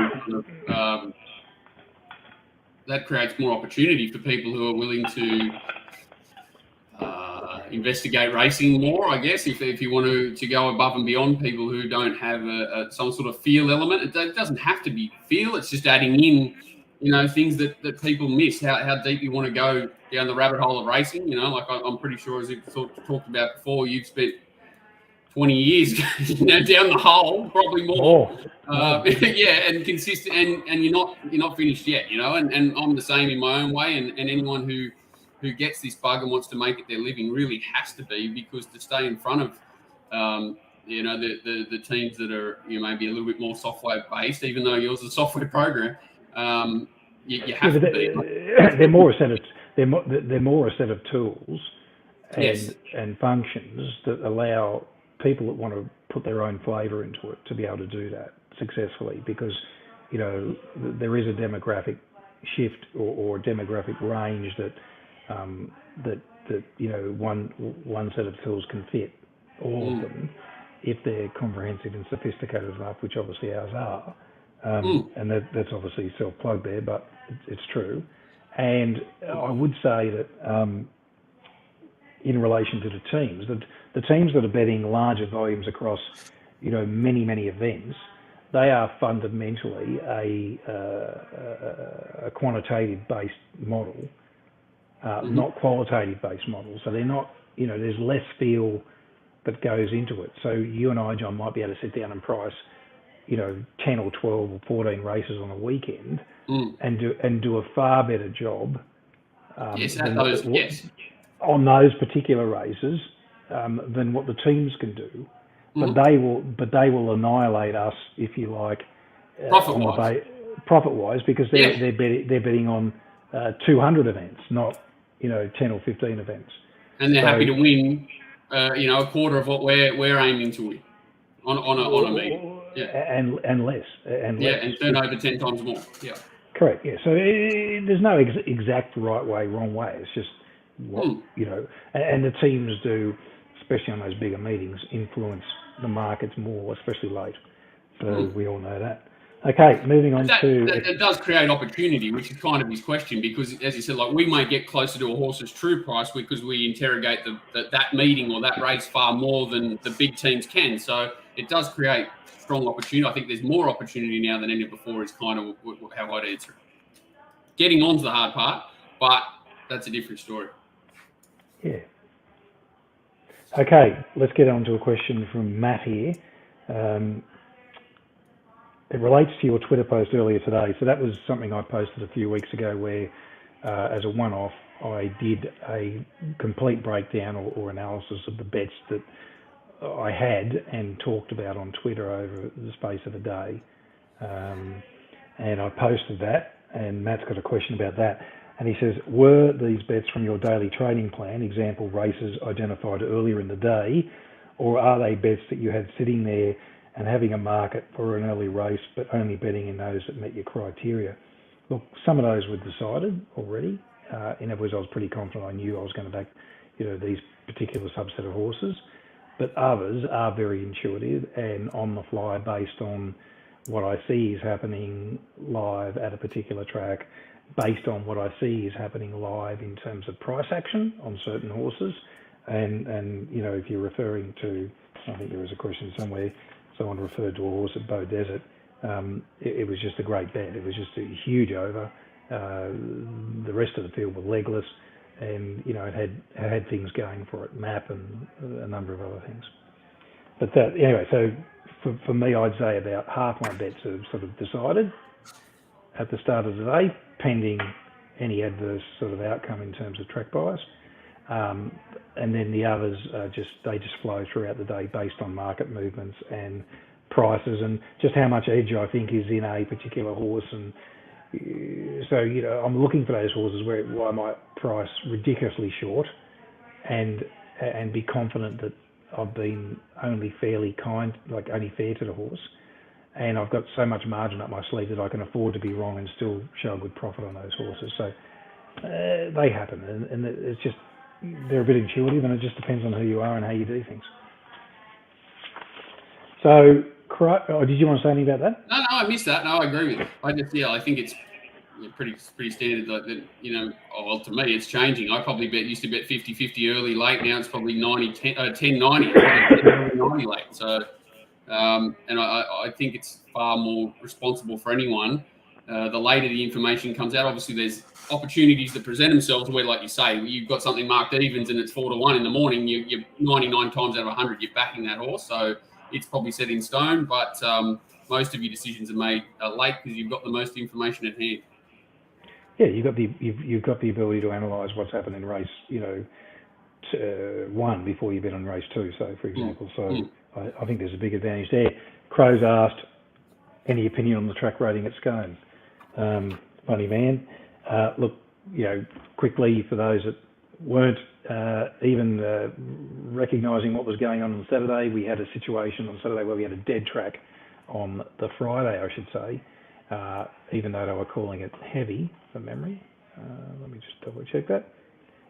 that creates more opportunity for people who are willing to investigate racing more, I guess, if you want to go above and beyond people who don't have some sort of feel element. It doesn't have to be feel, it's just adding in, things that people miss, how deep you want to go down the rabbit hole of racing. Like I'm pretty sure, as we've talked about before, you've spent 20 years down the hole, probably more. Yeah, and consistent, and you're not finished yet, and I'm the same in my own way, and anyone who gets this bug and wants to make it their living really has to be, because to stay in front of the teams that are maybe a little bit more software based, even though yours is a software program, you have to be. They're more a set of tools and functions that allow people that want to put their own flavour into it to be able to do that successfully, because there is a demographic shift or demographic range that one set of tools can fit all of them if they're comprehensive and sophisticated enough, which obviously ours are. And that's obviously self-plugged there, but it's true. And I would say that in relation to the teams that are betting larger volumes across, many events, they are fundamentally a quantitative-based model, not qualitative-based model. So they're not, there's less feel that goes into it. So you and I, John, might be able to sit down and price, 10 or 12 or 14 races on a weekend and do a far better job on those particular races than what the teams can do. But they will annihilate us, if you like, profit-wise, because they're betting on 200 events, not 10 or 15 events. And they're happy to win, a quarter of what we're aiming to win on a meeting. And less. And turn over 10 times more. Yeah. Correct. Yeah. So there's no exact right way, wrong way. It's just what and the teams do, especially on those bigger meetings, influence the markets more, especially late. So we all know that. Okay, moving on that does create opportunity, which is kind of his question, because, as you said, like, we may get closer to a horse's true price because we interrogate that meeting or that race far more than the big teams can. So it does create strong opportunity. I think there's more opportunity now than ever before, is kind of how I'd answer it. Getting on's the hard part, but that's a different story. Yeah. Okay, let's get on to a question from Matt here. It relates to your Twitter post earlier today. So that was something I posted a few weeks ago where, as a one-off, I did a complete breakdown or analysis of the bets that I had and talked about on Twitter over the space of a day. And I posted that, and Matt's got a question about that. And he says, were these bets from your daily trading plan, example, races identified earlier in the day, or are they bets that you had sitting there and having a market for an early race, but only betting in those that met your criteria? Look, some of those were decided already. In other words, I was pretty confident I knew I was going to back, these particular subset of horses. But others are very intuitive and on the fly based on what I see is happening live at a particular track, based on what I see is happening live in terms of price action on certain horses. And if you're referring to, I think there was a question somewhere, someone referred to a horse at Bow Desert. It was just a great bet. It was just a huge over. The rest of the field were legless, and it had things going for it, map and a number of other things. But anyway, so for me, I'd say about half my bets are sort of decided at the start of the day, pending any adverse sort of outcome in terms of track bias. And then the others just flow throughout the day based on market movements and prices and just how much edge I think is in a particular horse. And so I'm looking for those horses where I might price ridiculously short and be confident that I've been only fairly kind, like only fair to the horse, and I've got so much margin up my sleeve that I can afford to be wrong and still show a good profit on those horses. So they happen, and it's just they're a bit intuitive, and it just depends on who you are and how you do things. So, did you want to say anything about that? No, I missed that. No, I agree with you. I think it's pretty standard. Like that, well, to me, it's changing. I probably used to bet 50-50 early, late. Now it's probably 90-10, 10-90, 90 late. So, and I think it's far more responsible for anyone. The later the information comes out, obviously there's opportunities that present themselves where, like you say, you've got something marked evens and it's 4-1 in the morning. You're 99 times out of 100, you're backing that horse. So it's probably set in stone, but most of your decisions are made late because you've got the most information at hand. Yeah, you've got the ability to analyse what's happened in race, 1 before you bet on race 2. So, for example, I think there's a big advantage there. Crow's asked, any opinion on the track rating at Scone? Funny man. Look, quickly for those that weren't even recognising what was going on Saturday, we had a situation on Saturday where we had a dead track on the Friday, I should say, even though they were calling it heavy from memory. Let me just double check that.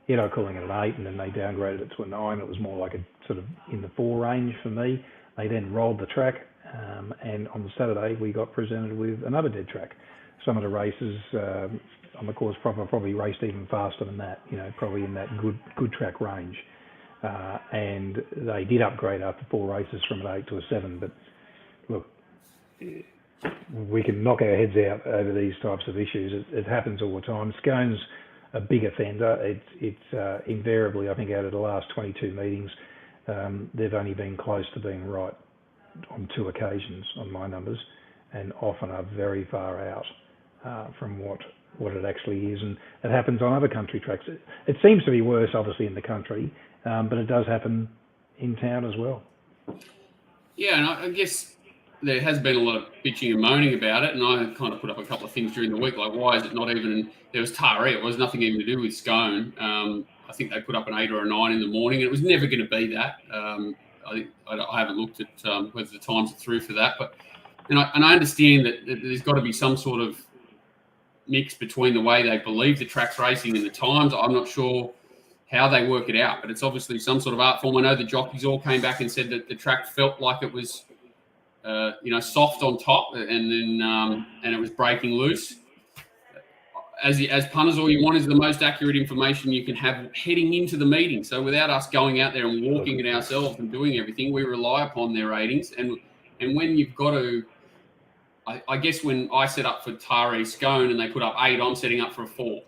Yeah, they were calling it an 8 and then they downgraded it to a 9. It was more like a sort of in the 4 range for me. They then rolled the track and on the Saturday we got presented with another dead track. Some of the races on the course proper probably raced even faster than that, probably in that good track range. And they did upgrade after 4 races from an 8 to a 7. But look, we can knock our heads out over these types of issues. It happens all the time. Scone's a big offender. It's invariably, I think, out of the last 22 meetings, they've only been close to being right on 2 occasions on my numbers, and often are very far out from what it actually is. And it happens on other country tracks. It seems to be worse, obviously, in the country, but it does happen in town as well. Yeah, and I guess there has been a lot of bitching and moaning about it, and I kind of put up a couple of things during the week, like why is it not even, there was Taree, it was nothing even to do with Scone. I think they put up an 8 or a 9 in the morning, and it was never going to be that. I haven't looked at whether the times are through for that, but and I understand that there's got to be some sort of mix between the way they believe the track's racing and the times. I'm not sure how they work it out, but it's obviously some sort of art form. I know the jockeys all came back and said that the track felt like it was soft on top, and then and it was breaking loose. As punters, all you want is the most accurate information you can have heading into the meeting. So without us going out there and walking it ourselves and doing everything, we rely upon their ratings. And when you've got to, I guess when I set up for Taree Scone and they put up 8, I'm setting up for a 4.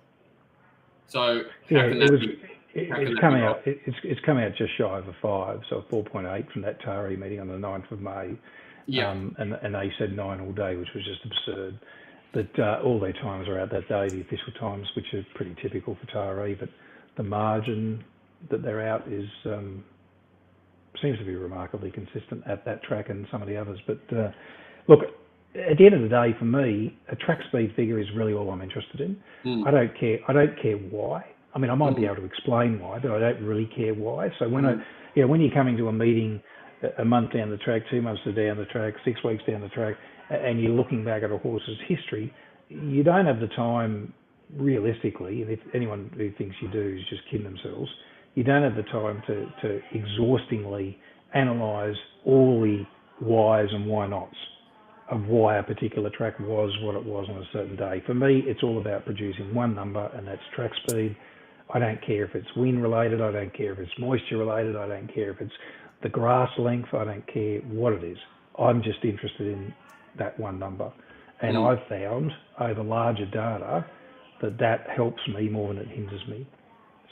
So it's come out. It's come out just shy of a 5, so 4.8 from that Taree meeting on the 9th of May. Yeah. And they said 9 all day, which was just absurd. But all their times are out that day, the official times, which are pretty typical for Taree. But the margin that they're out is seems to be remarkably consistent at that track and some of the others. But look, at the end of the day, for me, a track speed figure is really all I'm interested in. I don't care why. I mean, I might be able to explain why, but I don't really care why. So when when you're coming to a meeting a month down the track, 2 months down the track, 6 weeks down the track, and you're looking back at a horse's history, you don't have the time, realistically, and if anyone who thinks you do is just kidding themselves, you don't have the time to exhaustingly analyse all the whys and why nots of why a particular track was what it was on a certain day. For me, it's all about producing one number, and that's track speed. I don't care if it's wind related, I don't care if it's moisture related, I don't care if it's the grass length, I don't care what it is. I'm just interested in that one number. And I've found over larger data that helps me more than it hinders me.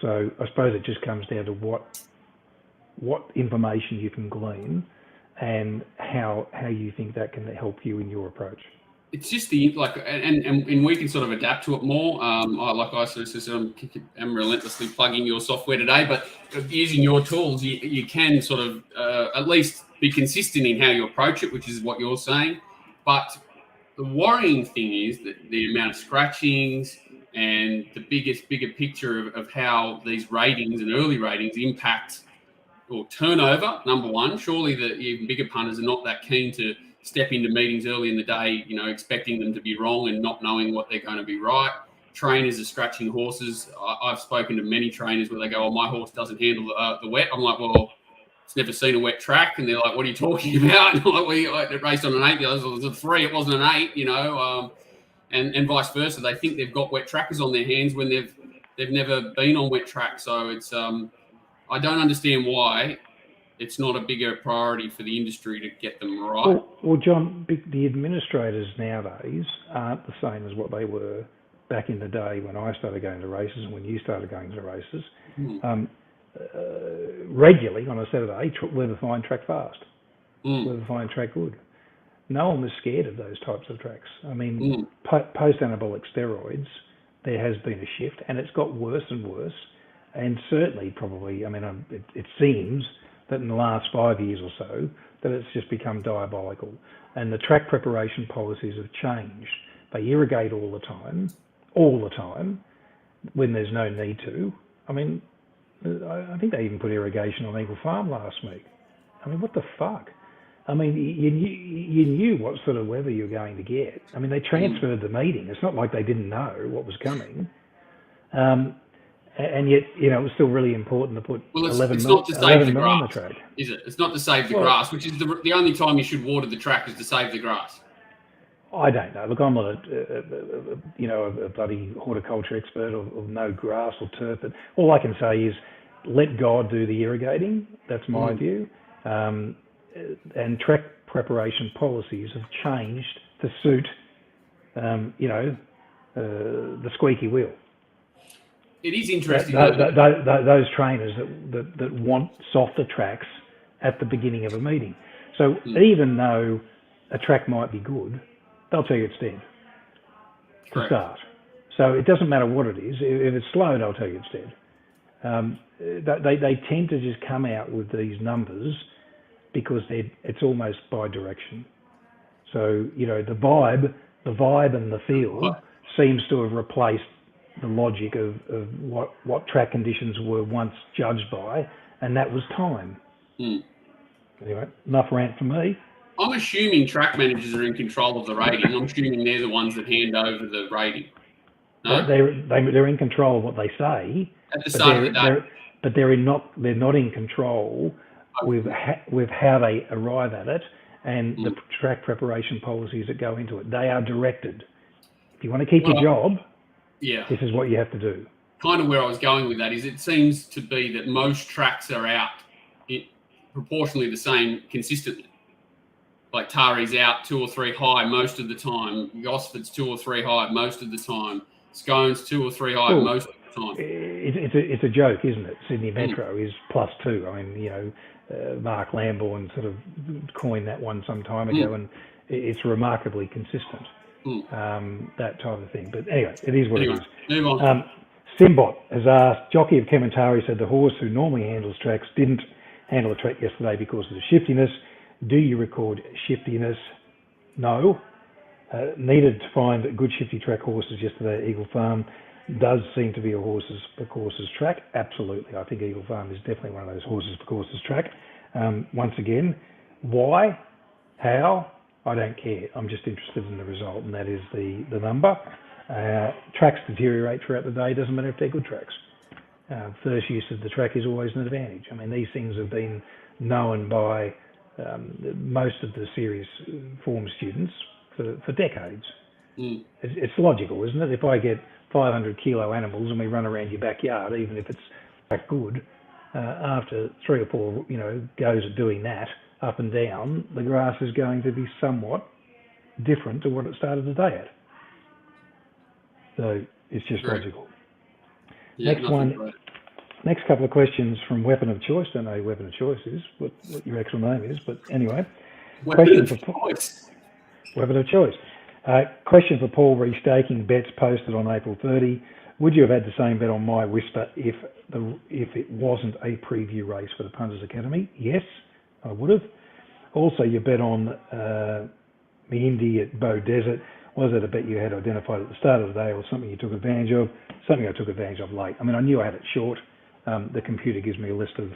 So I suppose it just comes down to what information you can glean and how you think that can help you in your approach. It's just and we can sort of adapt to it more. I sort of said, I'm relentlessly plugging your software today, but using your tools, you can sort of at least be consistent in how you approach it, which is what you're saying. But the worrying thing is that the amount of scratchings and the bigger picture of how these ratings and early ratings impact or turnover, number one. Surely the even bigger punters are not that keen to step into meetings early in the day, expecting them to be wrong and not knowing what they're going to be right. Trainers are scratching horses. I've spoken to many trainers where they go, my horse doesn't handle the wet. I'm like, well, it's never seen a wet track. And they're like, what are you talking about? And I'm like, it raced on an 8. The others was a 3. It wasn't an 8, and vice versa. They think they've got wet trackers on their hands when they've never been on wet track. So it's I don't understand why it's not a bigger priority for the industry to get them right. Well, John, the administrators nowadays aren't the same as what they were back in the day when I started going to races and when you started going to races. Regularly on a Saturday, weather fine, track fast. Weather fine, track good. No one was scared of those types of tracks. I mean, post-anabolic steroids, there has been a shift, and it's got worse and worse. And certainly, probably, it seems that in the last 5 years or so, that it's just become diabolical. And the track preparation policies have changed. They irrigate all the time, when there's no need to. I mean, I think they even put irrigation on Eagle Farm last week. I mean, what the fuck? I mean, you knew what sort of weather you were going to get. I mean, they transferred the meeting. It's not like they didn't know what was coming. And yet, it was still really important to put 11 not to save the grass, on the track. Is it? It's not to save the grass, which is the only time you should water the track is to save the grass. I don't know. Look, I'm not a bloody horticulture expert of no grass or turf. But all I can say is let God do the irrigating. That's my view. And track preparation policies have changed to suit, the squeaky wheel. It is interesting. Those trainers that want softer tracks at the beginning of a meeting. So even though a track might be good, they'll tell you it's dead to start. So it doesn't matter what it is. If it's slow, they'll tell you it's dead. They tend to just come out with these numbers because it's almost bi-direction. So, the vibe and the feel seems to have replaced the logic of what track conditions were once judged by, and that was time. Anyway, enough rant for me. I'm assuming track managers are in control of the rating. I'm assuming they're the ones that hand over the rating. No? They're in control of what they say at the start of the day, but they're not in control with how they arrive at it and the track preparation policies that go into it. They are directed. If you want to keep your job, this is what you have to do. Kind of where I was going with that is it seems to be that most tracks are out proportionally the same consistently. Like Tari's out 2 or 3 high most of the time. Gosford's 2 or 3 high most of the time. Scone's 2 or 3 high most of the time. It's a joke, isn't it? Sydney Metro is +2. I mean, Mark Lambourne sort of coined that one some time ago, and it's remarkably consistent. That type of thing. But anyway, it is what it is. Move on. Simbot has asked, jockey of Kementari said the horse who normally handles tracks didn't handle the track yesterday because of the shiftiness. Do you record shiftiness? No. Needed to find good shifty track horses yesterday at Eagle Farm. Does seem to be a horses for courses track. Absolutely. I think Eagle Farm is definitely one of those horses for courses track. Once again, why? How? I don't care. I'm just interested in the result, and that is the number. Tracks deteriorate throughout the day. Doesn't matter if they're good tracks. First use of the track is always an advantage. I mean, these things have been known by most of the serious form students for decades. It's logical, isn't it? If I get 500 kilo animals and we run around your backyard, even if it's that good, after 3 or 4 goes of doing that up and down, the grass is going to be somewhat different to what it started the day at. So it's just logical. Yeah, next couple of questions from Weapon of Choice. Don't know who Weapon of Choice is, what your actual name is, but anyway. Weapon of Choice. Weapon of Choice. Question for Paul, restaking bets posted on April 30. Would you have had the same bet on My Whisper if it wasn't a preview race for the Punters Academy? Yes, I would have. Also, you bet on Mehindi at Bow Desert. Was it a bet you had identified at the start of the day or something you took advantage of? Something I took advantage of late. I mean, I knew I had it short. The computer gives me a list of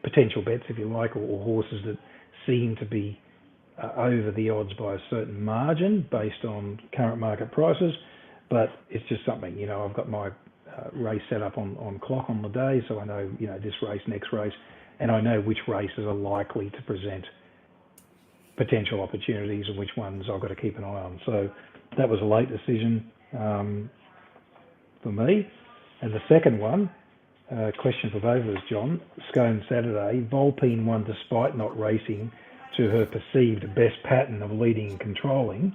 potential bets, if you like, or horses that seem to be over the odds by a certain margin based on current market prices. But it's just something, I've got my race set up on clock on the day, so I know, this race, next race, and I know which races are likely to present potential opportunities and which ones I've got to keep an eye on. So that was a late decision for me. And the second one, question for both of us, John. Scone Saturday, Volpine won despite not racing to her perceived best pattern of leading and controlling.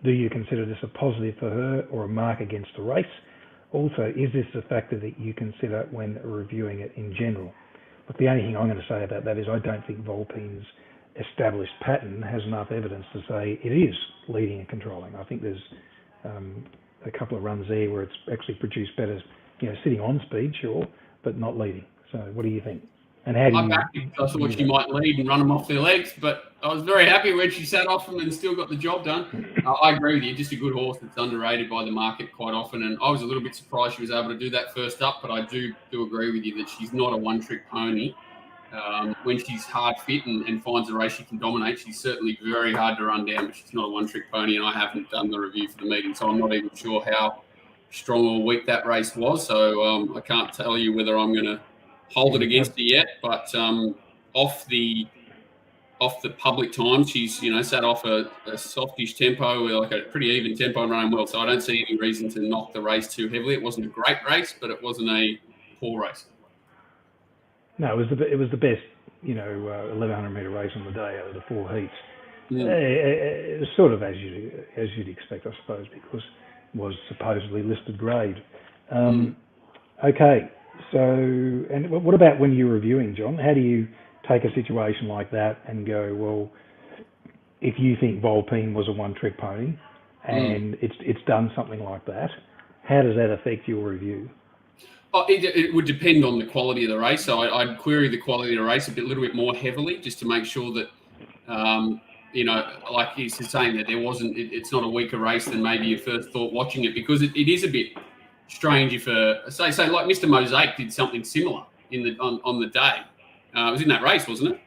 Do you consider this a positive for her or a mark against the race? Also, is this a factor that you consider when reviewing it in general? But the only thing I'm going to say about that is I don't think Volpine's established pattern has enough evidence to say it is leading and controlling. I think there's a couple of runs there where it's actually produced better, sitting on speed, sure, but not leading. So what do you think? And how do you... I thought she might lead and run them off their legs, but I was very happy when she sat off them and still got the job done. I agree with you. Just a good horse that's underrated by the market quite often, and I was a little bit surprised she was able to do that first up, but I do agree with you that she's not a one-trick pony. When she's hard fit and finds a race she can dominate, she's certainly very hard to run down, but she's not a one-trick pony, and I haven't done the review for the meeting, so I'm not even sure how strong or weak that race was, so I can't tell you whether I'm going to hold it against her yet, but off the public time, she's sat off a softish tempo, like a pretty even tempo and running well. So I don't see any reason to knock the race too heavily. It wasn't a great race, but it wasn't a poor race. No, it was the best 1100 metre race on the day out of the 4 heats. Yeah. It was sort of as you'd expect, I suppose, because it was supposedly listed grade. Okay. So, and what about when you're reviewing, John? How do you take a situation like that and go, well, if you think Volpine was a one-trick pony and it's done something like that, how does that affect your review? Oh, it would depend on the quality of the race. So I'd query the quality of the race a little bit more heavily, just to make sure that, like he's saying, that it's not a weaker race than maybe you first thought watching it, because it is a bit strange if say like Mr. Mosaic did something similar on the day. It was in that race, wasn't it?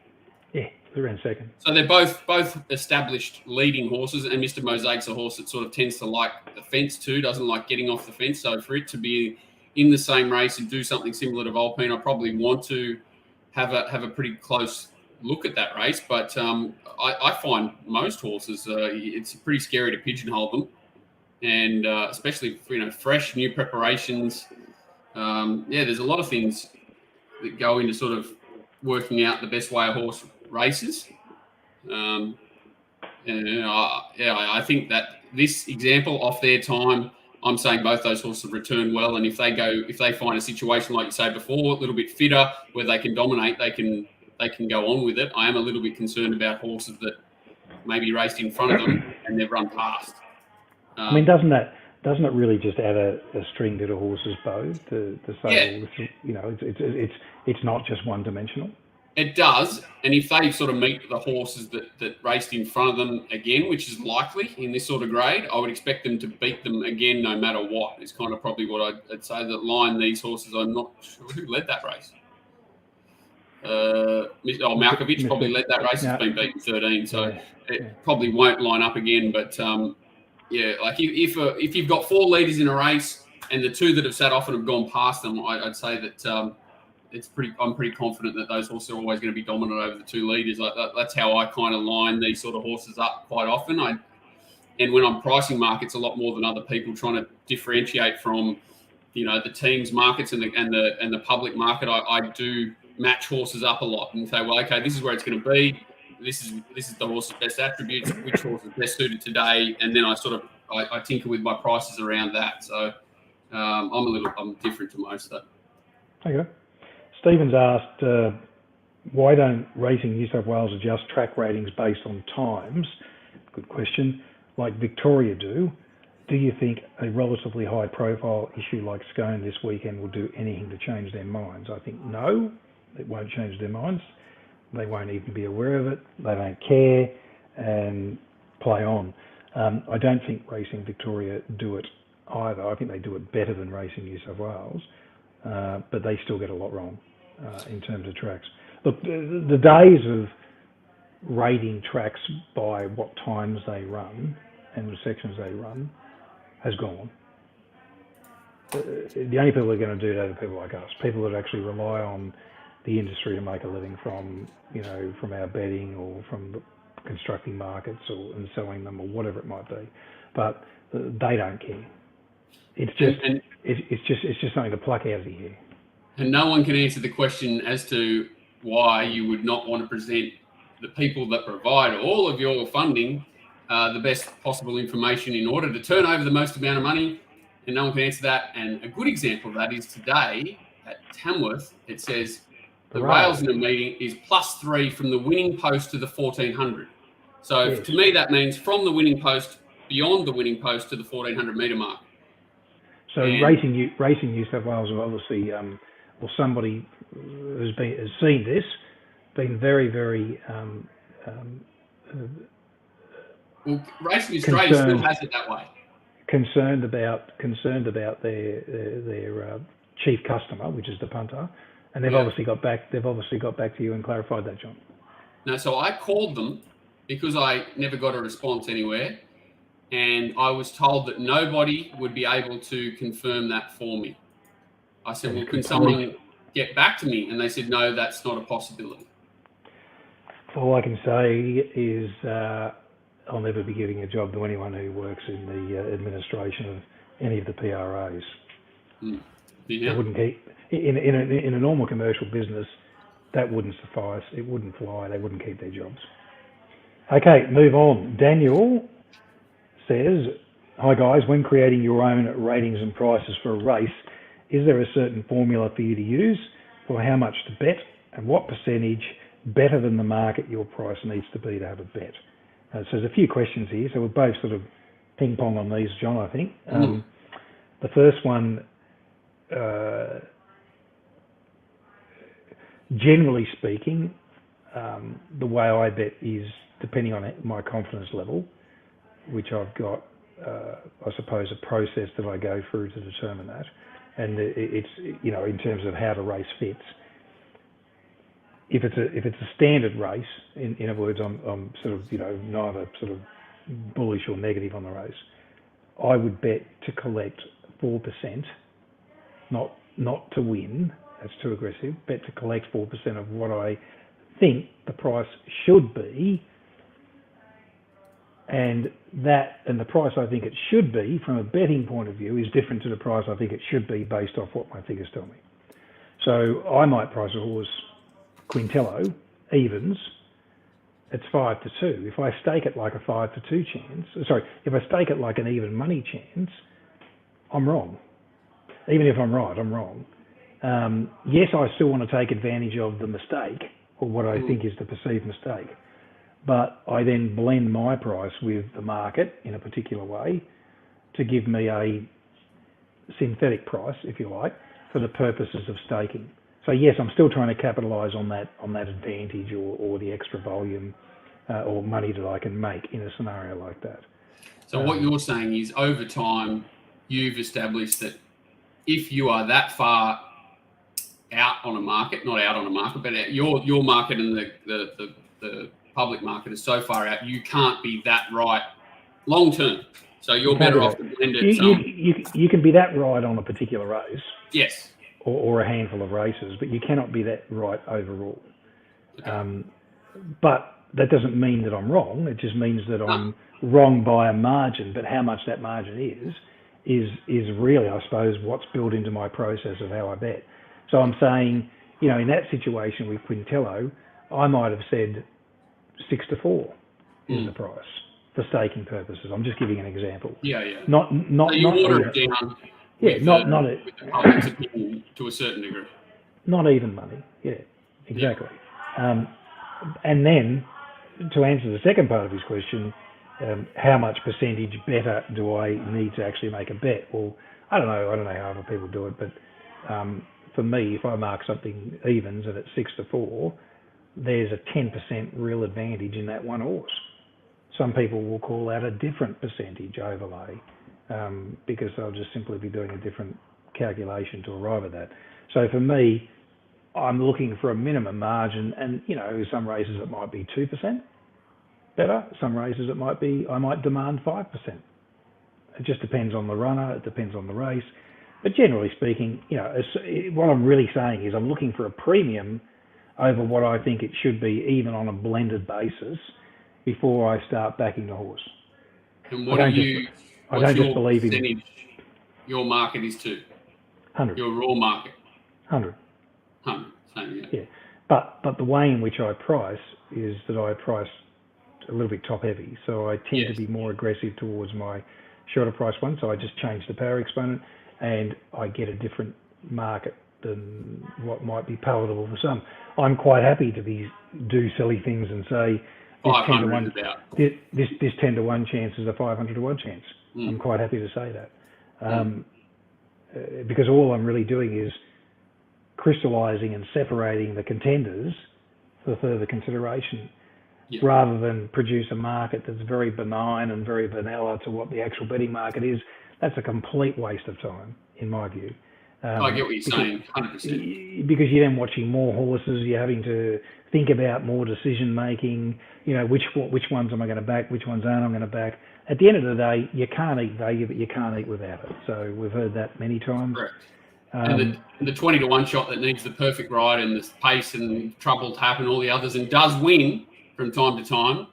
Yeah, they ran second. So they're both established leading horses, and Mr. Mosaic's a horse that sort of tends to like the fence too, doesn't like getting off the fence. So for it to be in the same race and do something similar to Volpine, I probably want to have a pretty close look at that race. But I find most horses, it's pretty scary to pigeonhole them. And especially fresh new preparations. There's a lot of things that go into sort of working out the best way a horse races. I think that this example, off their time, I'm saying both those horses return well, and if they find a situation like you say before, a little bit fitter, where they can dominate, they can go on with it. I am a little bit concerned about horses that maybe raced in front of them and they've run past. I mean, doesn't that doesn't it really just add a string to the horse's bow to say, Yeah, well, it's not just one dimensional? it does. And if they sort of meet the horses that raced in front of them again, which is likely in this sort of grade, I would expect them to beat them again no matter what. Is kind of probably what I'd say. That line these horses, I'm not sure who led that race. Malkovich probably led that race. It's been beaten 13, so it probably won't line up again. But yeah, like if you've got 4 leaders in a race and the 2 that have sat off and have gone past them, I'd say that I'm pretty confident that those horses are always going to be dominant over the 2 leaders. That's how I kind of line these sort of horses up quite often. And when I'm pricing markets a lot more than other people, trying to differentiate from the teams markets and the public market, I do match horses up a lot and say, well, okay, this is where it's going to be. This is the horse's best attributes. Which horse is best suited today? And then I tinker with my prices around that. So I'm different to most though. Okay. Stephen's asked, why don't Racing New South Wales adjust track ratings based on times? Good question. Like Victoria do. Do you think a relatively high-profile issue like Scone this weekend will do anything to change their minds? I think no, it won't change their minds. They won't even be aware of it. They don't care and play on. I don't think Racing Victoria do it either. I think they do it better than Racing New South Wales, but they still get a lot wrong in terms of tracks. Look, the days of rating tracks by what times they run and the sections they run has gone. The only people who are going to do that are people like us, people that actually rely on the industry to make a living from our betting or from constructing markets and selling them or whatever it might be. But they don't care. It's just something to pluck out of the air. And no one can answer the question as to why you would not want to present the people that provide all of your funding the best possible information in order to turn over the most amount of money, and no one can answer that. And a good example of that is today at Tamworth. It says the rails in a meeting is +3 from the winning post to the 1400. So yes. To me, that means from the winning post, beyond the winning post to the 1400 metre mark. So Racing New South Wales are obviously, or somebody has seen this, been very, very well, Racing Australia still has it that way. Concerned about their chief customer, which is the punter, and they've obviously got back to you and clarified that, John. No, so I called them because I never got a response anywhere, and I was told that nobody would be able to confirm that for me. I said, well, can someone get back to me? And they said, no, that's not a possibility. All I can say is I'll never be giving a job to anyone who works in the administration of any of the PRAs. Yeah. They wouldn't keep in a normal commercial business. That wouldn't suffice. It wouldn't fly. They wouldn't keep their jobs. Okay, move on. Daniel says, "Hi guys. When creating your own ratings and prices for a race, is there a certain formula for you to use for how much to bet and what percentage better than the market your price needs to be to have a bet?" So there's a few questions here, so we'll both sort of ping pong on these, John, I think. The first one, generally speaking, the way I bet is depending on my confidence level, which I've got, I suppose, a process that I go through to determine that. And it's, in terms of how the race fits. If it's a standard race, in other words, I'm sort of, neither sort of bullish or negative on the race, I would bet to collect 4%, not to win, that's too aggressive, bet to collect 4% of what I think the price should be, and the price I think it should be from a betting point of view is different to the price I think it should be based off what my figures tell me. So I might price a horse Quintello evens, it's 5-2. If I stake it like a 5-2 chance, if I stake it like an even money chance, I'm wrong. Even if I'm right, I'm wrong. Yes, I still want to take advantage of the mistake or what I think is the perceived mistake, but I then blend my price with the market in a particular way to give me a synthetic price, if you like, for the purposes of staking. So yes, I'm still trying to capitalise on that advantage or the extra volume or money that I can make in a scenario like that. So what you're saying is, over time, you've established that if you are that far out on a market, not out on a market, but your market and the public market is so far out, you can't be that right long term. So you're better off to blend it. You can be that right on a particular race. Yes. Or a handful of races, but you cannot be that right overall. Okay. But that doesn't mean that I'm wrong. It just means that I'm wrong by a margin. But how much that margin is really, I suppose, what's built into my process of how I bet. So I'm saying, in that situation with Quintello, I might have said 6-4 is the price for staking purposes. I'm just giving an example. Yeah, yeah. Not so you water it down. Yeah, with not the public's opinion to a certain degree. Not even money. Yeah, exactly. Yeah. And then to answer the second part of his question, how much percentage better do I need to actually make a bet? Well, I don't know how other people do it, but for me, if I mark something evens and it's 6-4, there's a 10% real advantage in that one horse. Some people will call that a different percentage overlay. Because they'll just simply be doing a different calculation to arrive at that. So for me, I'm looking for a minimum margin, and some races it might be 2% better. Some races I might demand 5%. It just depends on the runner. It depends on the race. But generally speaking, what I'm really saying is I'm looking for a premium over what I think it should be, even on a blended basis, before I start backing the horse. And what I don't just believe in your market is to 100. Your raw market 100. Same, yeah. But the way in which I price is that I price a little bit top heavy, so I tend to be more aggressive towards my shorter price one. So I just change the power exponent, and I get a different market than what might be palatable for some. I'm quite happy to do silly things and say this 10 to 1 this 10 to 1 chance is a 500 to 1 chance. I'm quite happy to say that, because all I'm really doing is crystallising and separating the contenders for further consideration, rather than produce a market that's very benign and very vanilla to what the actual betting market is. That's a complete waste of time, in my view. I get what you're saying, 100%. Because you're then watching more horses, you're having to think about more decision making. Which ones am I going to back? Which ones aren't I going to back? At the end of the day, you can't eat value, but you can't eat without it. So we've heard that many times. Correct. And the 20 to 1 shot that needs the perfect ride and the pace and trouble to happen, all the others, and does win from time to time.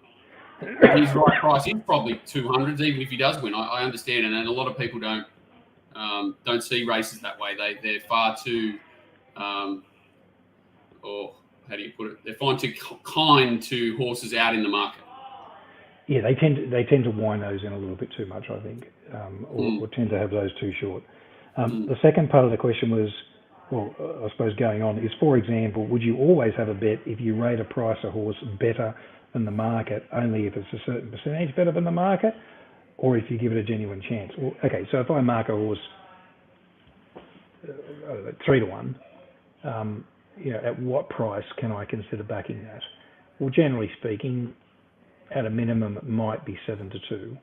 His right price is probably 200s, even if he does win. I understand, and a lot of people don't see races that way. They're far too, or how do you put it? They're far too kind to horses out in the market. Yeah, they tend to wind those in a little bit too much, I think, or tend to have those too short. The second part of the question was, well, I suppose going on is, for example, would you always have a bet if you rate a price a horse better than the market, only if it's a certain percentage better than the market, or if you give it a genuine chance? Well, okay, so if I mark a horse 3 to 1, at what price can I consider backing that? Well, generally speaking, at a minimum, it might be 7 to 2,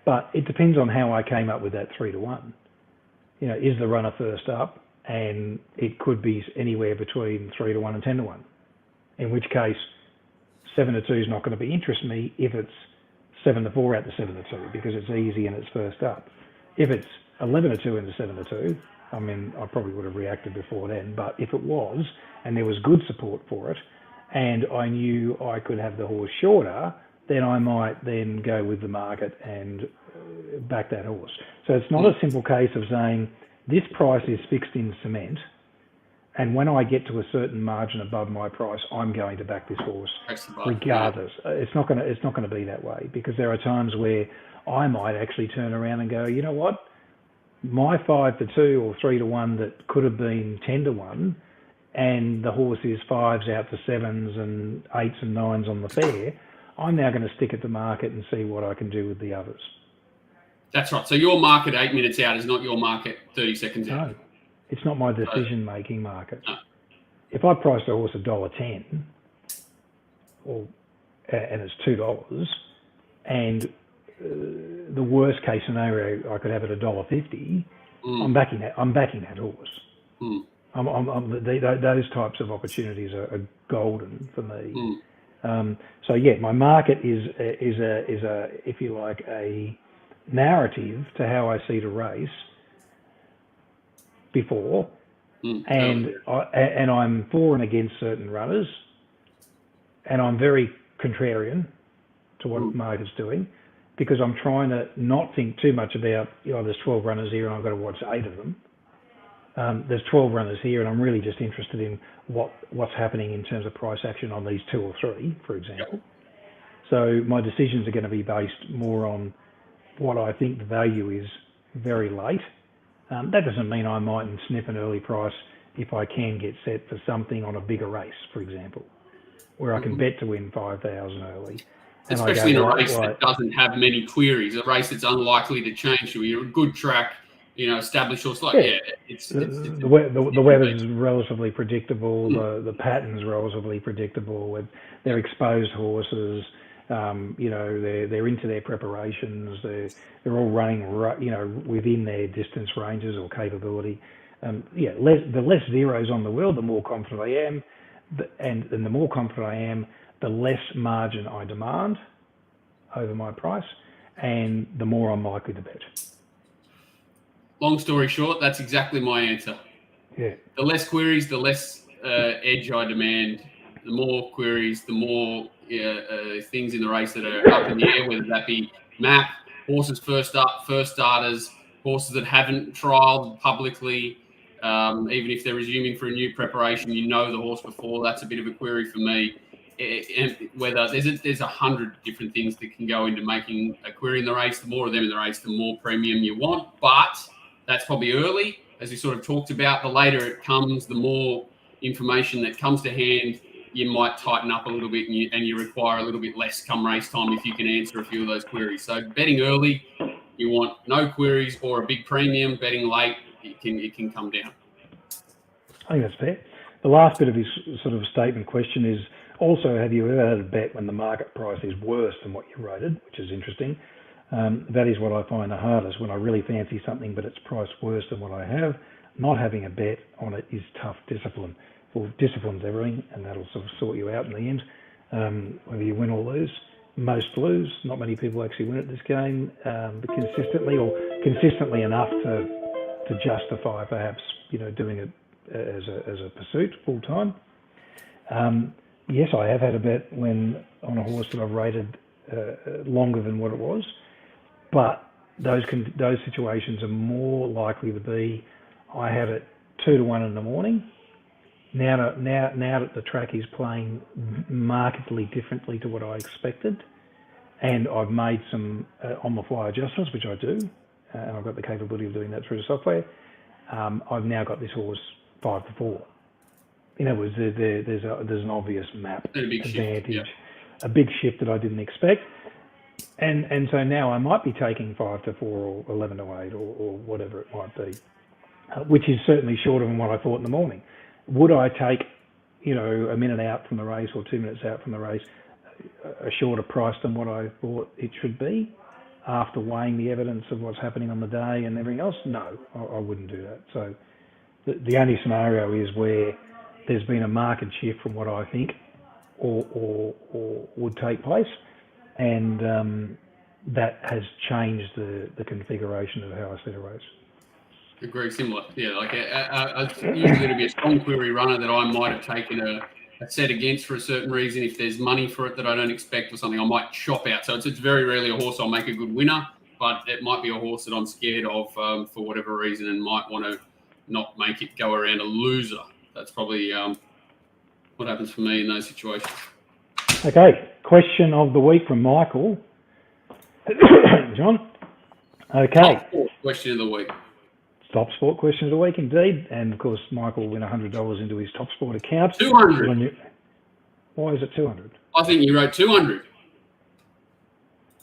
but it depends on how I came up with that 3 to 1. Is the runner first up? And it could be anywhere between 3 to 1 and 10 to 1. In which case, 7 to 2 is not going to interest me if it's 7 to 4 out to 7 to 2, because it's easy and it's first up. If it's 11 to 2 into 7 to 2, I mean, I probably would have reacted before then, but if it was, and there was good support for it, and I knew I could have the horse shorter, then I might then go with the market and back that horse. So it's not a simple case of saying this price is fixed in cement, and when I get to a certain margin above my price, I'm going to back this horse regardless. It's not going to be that way, because there are times where I might actually turn around and go, you know what, my 5 to 2 or 3 to 1 that could have been 10 to 1, and the horse is 5s out to 7s and 8s and 9s on the fair, I'm now going to stick at the market and see what I can do with the others. That's right. So your market 8 minutes out is not your market 30 seconds out. No, it's not my decision-making market. No. If I priced a horse $1.10, and it's $2, and the worst case scenario I could have at $1.50, I'm backing that horse. Those types of opportunities are golden for me. So yeah, my market is a if you like a narrative to how I see the race before, and I'm for and against certain runners, and I'm very contrarian to what the market's doing, because I'm trying to not think too much about, there's 12 runners here and I've got to watch 8 of them. There's 12 runners here and I'm really just interested in what's happening in terms of price action on these 2 or 3, for example. So my decisions are going to be based more on what I think the value is very late. That doesn't mean I mightn't snip an early price if I can get set for something on a bigger race, for example, where I can bet to win 5,000 early. Especially in a race that doesn't have many queries, a race that's unlikely to change. So you're a good track, established horse. The weather's relatively predictable. The pattern's relatively predictable. They're exposed horses. They're into their preparations. They're all running, within their distance ranges or capability. The less zeros on the wheel, the more confident I am, and the more confident I am, the less margin I demand over my price, and the more I'm likely to bet. Long story short, that's exactly my answer. Yeah. The less queries, the less edge I demand. The more queries, the more things in the race that are up in the air, whether that be map, horses first starters, horses that haven't trialled publicly, even if they're resuming for a new preparation, the horse before, that's a bit of a query for me. And whether there's 100 different things that can go into making a query in the race. The more of them in the race, the more premium you want. But that's probably early, as we sort of talked about. The later it comes, the more information that comes to hand, you might tighten up a little bit, and you require a little bit less come race time if you can answer a few of those queries. So betting early, you want no queries or a big premium. Betting late, it can come down. I think that's fair. The last bit of his sort of statement question is also, have you ever had a bet when the market price is worse than what you rated, which is interesting. That is what I find the hardest, when I really fancy something but it's priced worse than what I have. Not having a bet on it is tough discipline. Well, discipline's everything, and that'll sort of sort you out in the end, whether you win or lose. Most lose. Not many people actually win at this game, but consistently enough to justify perhaps doing it as a pursuit full time. Yes, I have had a bet when on a horse that I've rated longer than what it was, but those situations are more likely to be I had it 2-1 in the morning. Now that the track is playing markedly differently to what I expected, and I've made some on-the-fly adjustments, which I do, and I've got the capability of doing that through the software. I've now got this horse 5-4. In other words, there's an obvious map advantage, a big shift that I didn't expect, and so now I might be taking 5-4 or 11-8 or whatever it might be, which is certainly shorter than what I thought in the morning. Would I take, a minute out from the race or 2 minutes out from the race, a shorter price than what I thought it should be, after weighing the evidence of what's happening on the day and everything else? No, I wouldn't do that. So the only scenario is where there's been a market shift from what I think or would take place, and that has changed the configuration of how I see the race. Agree, similar. Yeah, usually it'll be a strong query runner that I might have taken a set against for a certain reason. If there's money for it that I don't expect or something, I might shop out. So it's very rarely a horse I'll make a good winner, but it might be a horse that I'm scared of for whatever reason and might want to not make it go around a loser. That's probably what happens for me in those situations. Okay, question of the week from Michael. John? Okay. Question of the week. TopSport question of the week, indeed. And, of course, Michael will win $100 into his TopSport account. 200. Why is it 200? I think you wrote 200.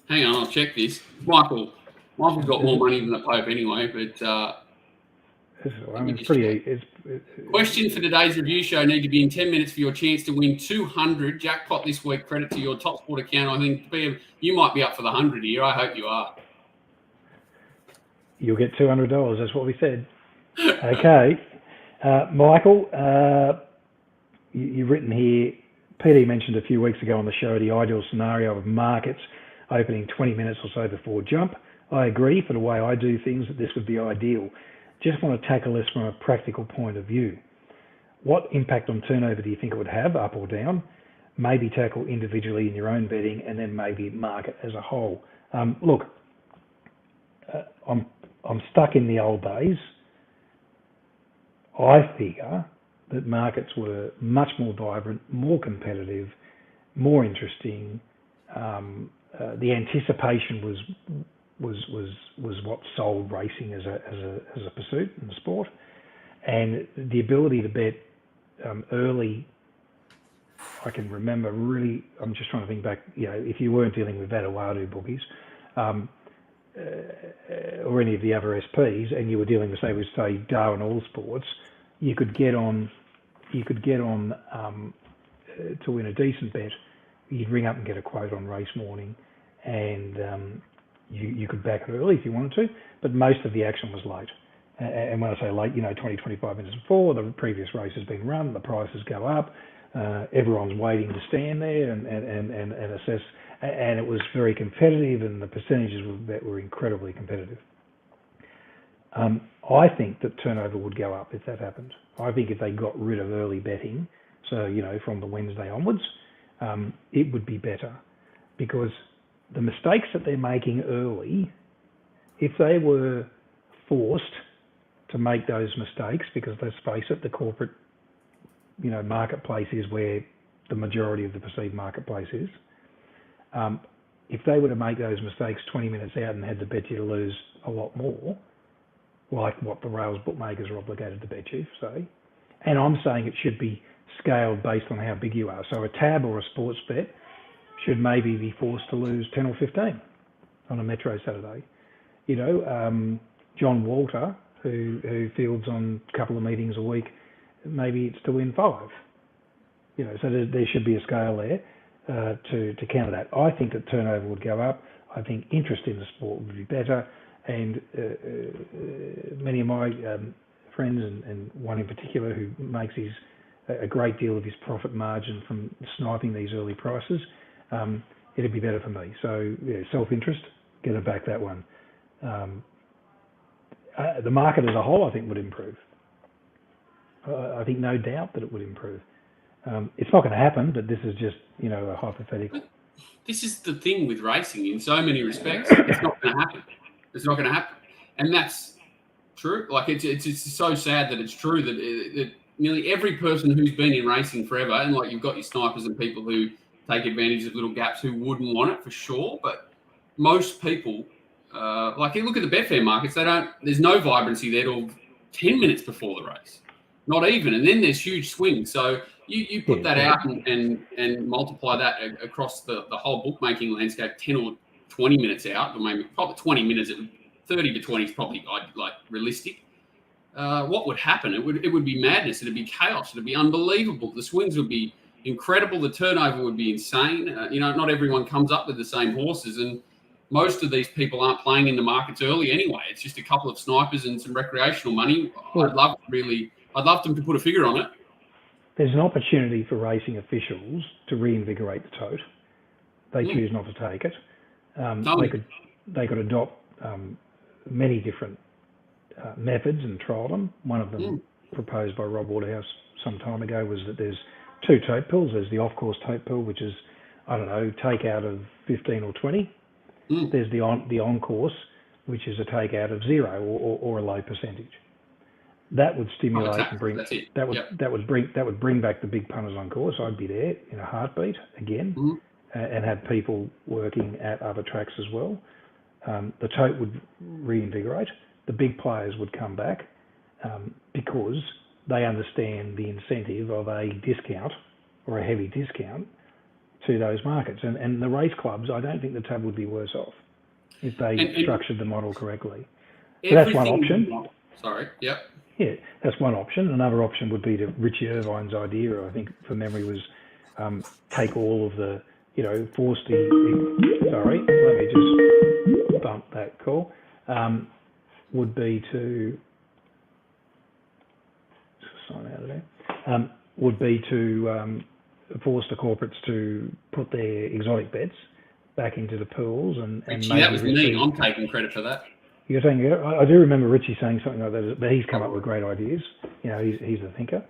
Hang on, I'll check this. Michael, Michael's got more money than the Pope anyway, but question for today's review show need to be in 10 minutes for your chance to win 200 jackpot this week. Credit to your TopSport account. I think you might be up for the 100 here. I hope you are. You'll get $200. That's what we said. Okay. Michael, you've written here, PD mentioned a few weeks ago on the show the ideal scenario of markets opening 20 minutes or so before jump. I agree, for the way I do things, that this would be ideal. Just want to tackle this from a practical point of view. What impact on turnover do you think it would have, up or down? Maybe tackle individually in your own betting, and then maybe market as a whole. Look, I'm stuck in the old days. I figure that markets were much more vibrant, more competitive, more interesting. The anticipation was what sold racing as a pursuit and a sport, and the ability to bet early. I can remember really. I'm just trying to think back. If you weren't dealing with Vanuatu bookies or any of the other SPs, and you were dealing with say Darwin All Sports, you could get on to win a decent bet. You'd ring up and get a quote on race morning, and you could back it early if you wanted to, but most of the action was late. And when I say late, 20, 25 minutes before, the previous race has been run, the prices go up, everyone's waiting to stand there and assess, and it was very competitive, and the percentages were incredibly competitive. I think that turnover would go up if that happened. I think if they got rid of early betting, so, from the Wednesday onwards, it would be better, because the mistakes that they're making early, if they were forced to make those mistakes, because let's face it, the corporate, marketplace is where the majority of the perceived marketplace is. If they were to make those mistakes 20 minutes out and had to bet you to lose a lot more, like what the rails bookmakers are obligated to bet you, say, and I'm saying it should be scaled based on how big you are. So a tab or a sports bet should maybe be forced to lose 10 or 15 on a Metro Saturday. John Walter, who fields on a couple of meetings a week, maybe it's to win 5. So there should be a scale there to counter that. I think that turnover would go up. I think interest in the sport would be better. And many of my friends, and one in particular who makes a great deal of his profit margin from sniping these early prices, it'd be better for me. So self-interest, gonna back that one. The market as a whole, I think, would improve. I think no doubt that it would improve. It's not going to happen, but this is just a hypothetical. This is the thing with racing in so many respects. It's not going to happen. It's not going to happen, and that's true. Like it's so sad that it's true that nearly every person who's been in racing forever, and like you've got your snipers and people who take advantage of little gaps who wouldn't want it for sure, but most people, like you look at the Betfair markets, there's no vibrancy there till 10 minutes before the race, not even, and then there's huge swings. So you put that out and multiply that across the whole bookmaking landscape 10 or 20 minutes out, or maybe probably 20 minutes, 30 to 20 is probably like realistic. What would happen? It would be madness. It'd be chaos. It'd be unbelievable. The swings would be incredible. The turnover would be insane. Not everyone comes up with the same horses, and most of these people aren't playing in the markets early anyway. It's just a couple of snipers and some recreational money. I'd love them to put a figure on it. There's an opportunity for racing officials to reinvigorate the tote. They choose not to take it. They could adopt many different methods and trial them. One of them proposed by Rob Waterhouse some time ago was that there's 2 tote pills. There's the off-course tote pill, which is, take out of 15 or 20. There's the on-course, which is a take out of 0 or a low percentage. That would stimulate and bring that would bring back the big punters on course. I'd be there in a heartbeat again, and have people working at other tracks as well. The tote would reinvigorate. The big players would come back because they understand the incentive of a discount or a heavy discount to those markets. And the race clubs, I don't think the tab would be worse off. if they And structured the model correctly. So that's one option. Sorry, yep. Yeah, that's one option. Another option would be to Richie Irvine's idea, I think, from memory, was take all of the, force the, sorry, let me just bump that call, would be to, sign out of there, would be to force the corporates to put their exotic bets back into the pools and Richie, maybe that was me. I'm taking credit for that. You're saying, I do remember Richie saying something like that, but he's come up with great ideas. He's a thinker,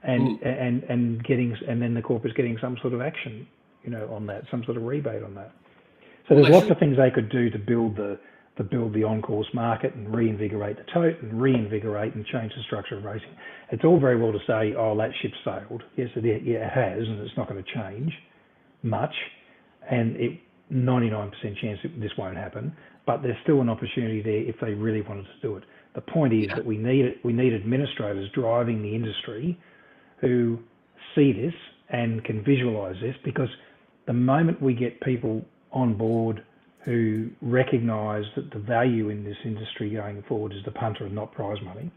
and then the corporate's getting some sort of action, on that, some sort of rebate on that. So there's lots of things they could do to build the on-course market and reinvigorate the tote and reinvigorate and change the structure of racing. It's all very well to say, oh, that ship sailed. Yes, it has, and it's not going to change much, and 99% chance that this won't happen. But there's still an opportunity there if they really wanted to do it. The point is that we need administrators driving the industry who see this and can visualise this, because the moment we get people on board who recognise that the value in this industry going forward is the punter and not prize money,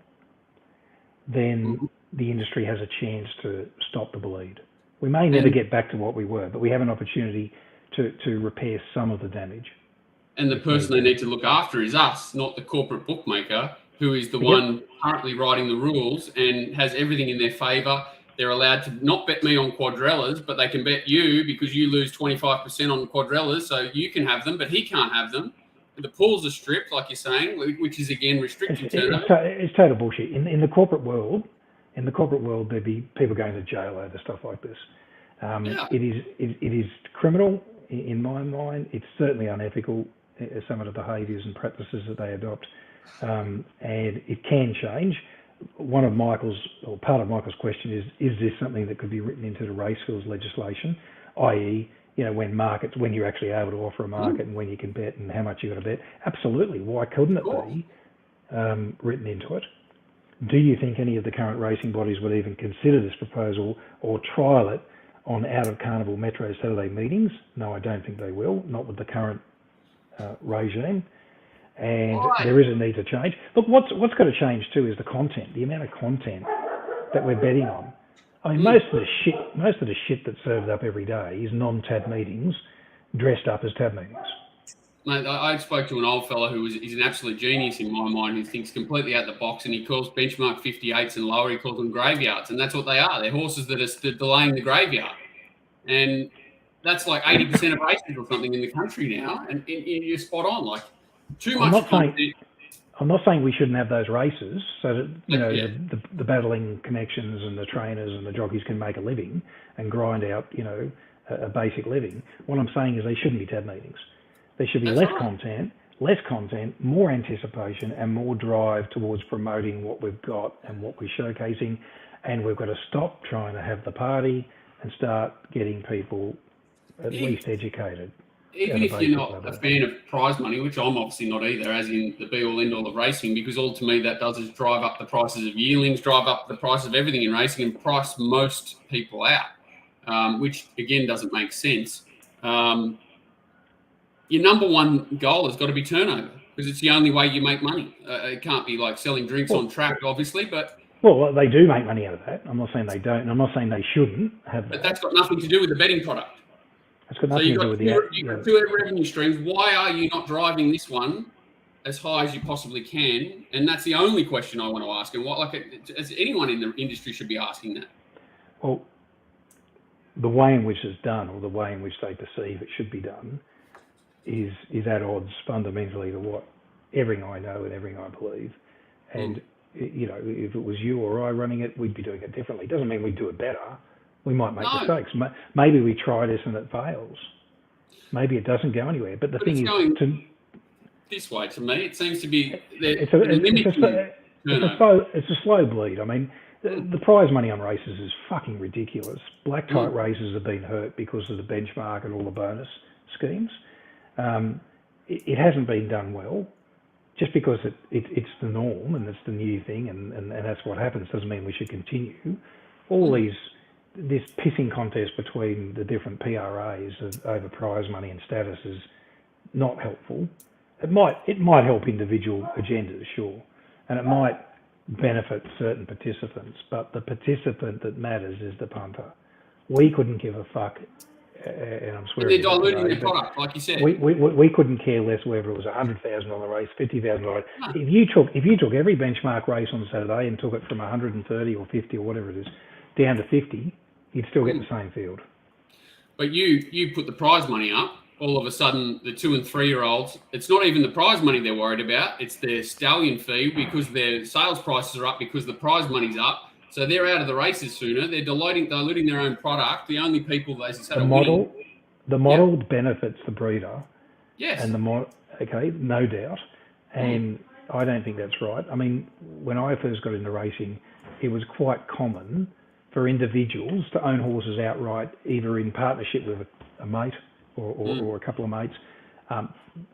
then the industry has a chance to stop the bleed. We may never get back to what we were, but we have an opportunity to repair some of the damage. And the person they need to look after is us, not the corporate bookmaker, who is the one currently writing the rules and has everything in their favour. They're allowed to not bet me on quadrellas, but they can bet you because you lose 25% on quadrellas, so you can have them, but he can't have them. The pools are stripped, like you're saying, which is again restricting turnover. It's total bullshit. In the corporate world, there'd be people going to jail over stuff like this. It is criminal in my mind. It's certainly unethical, some of the behaviours and practices that they adopt, and it can change. Part of Michael's question is this something that could be written into the race fields legislation, i.e., when you're actually able to offer a market and when you can bet and how much you've got to bet? Absolutely. Why couldn't it be written into it? Do you think any of the current racing bodies would even consider this proposal or trial it on out-of-carnival Metro Saturday meetings? No, I don't think they will, not with the current regime. And there is a need to change. Look, what's got to change too is the content, the amount of content that we're betting on. I mean, most of the shit that's served up every day is non-tab meetings dressed up as tab meetings. Mate, I spoke to an old fella he's an absolute genius in my mind, who thinks completely out the box, and he calls benchmark 58s and lower, he calls them graveyards, and that's what they are. They're horses that are delaying the graveyard. And that's like 80% of races or something in the country now, and you're spot on. Like, too much content. I'm not saying we shouldn't have those races so that the battling connections and the trainers and the jockeys can make a living and grind out a basic living. What I'm saying is they shouldn't be tab meetings. There should be less content, more anticipation, and more drive towards promoting what we've got and what we're showcasing. And we've got to stop trying to have the party and start getting people at least educated. Even if you're not a fan of prize money, which I'm obviously not either, as in the be-all, end-all of racing, because all to me that does is drive up the prices of yearlings, drive up the price of everything in racing, and price most people out, which, again, doesn't make sense. Your number one goal has got to be turnover, because it's the only way you make money. It can't be like selling drinks on track, obviously, but... Well, they do make money out of that. I'm not saying they don't, and I'm not saying they shouldn't have that. But that's got nothing to do with the betting product. It's got nothing to do with you've got two revenue streams. Why are you not driving this one as high as you possibly can? And that's the only question I want to ask. And as anyone in the industry should be asking that. Well, the way in which it's done, or the way in which they perceive it should be done, is at odds fundamentally to what everything I know and everything I believe. And if it was you or I running it, we'd be doing it differently. It doesn't mean we'd do it better. We might make mistakes. Maybe we try this and it fails. Maybe it doesn't go anywhere. But the thing is, this way to me, it seems to be it's a slow bleed. I mean, the prize money on races is fucking ridiculous. Black type races have been hurt because of the benchmark and all the bonus schemes. It hasn't been done well. Just because it's the norm and it's the new thing and that's what happens doesn't mean we should continue. This pissing contest between the different PRAs over prize money and status is not helpful. it might help individual agendas, sure, and it might benefit certain participants, but the participant that matters is the punter. We couldn't give a fuck, and I'm swearing. And they're diluting their product, like you said. We couldn't care less whether it was $100,000 race, $50,000. No. If you took every benchmark race on Saturday and took it from 130 or 50 or whatever it is down to 50, you'd still get the same field. But you put the prize money up. All of a sudden, the 2 and 3 year olds, it's not even the prize money they're worried about. It's their stallion fee because their sales prices are up because the prize money's up. So they're out of the races sooner. They're diluting their own product. The only people, as you said, the model benefits the breeder. Yes. And no doubt. And I don't think that's right. I mean, when I first got into racing, it was quite common for individuals to own horses outright, either in partnership with a mate or a couple of mates.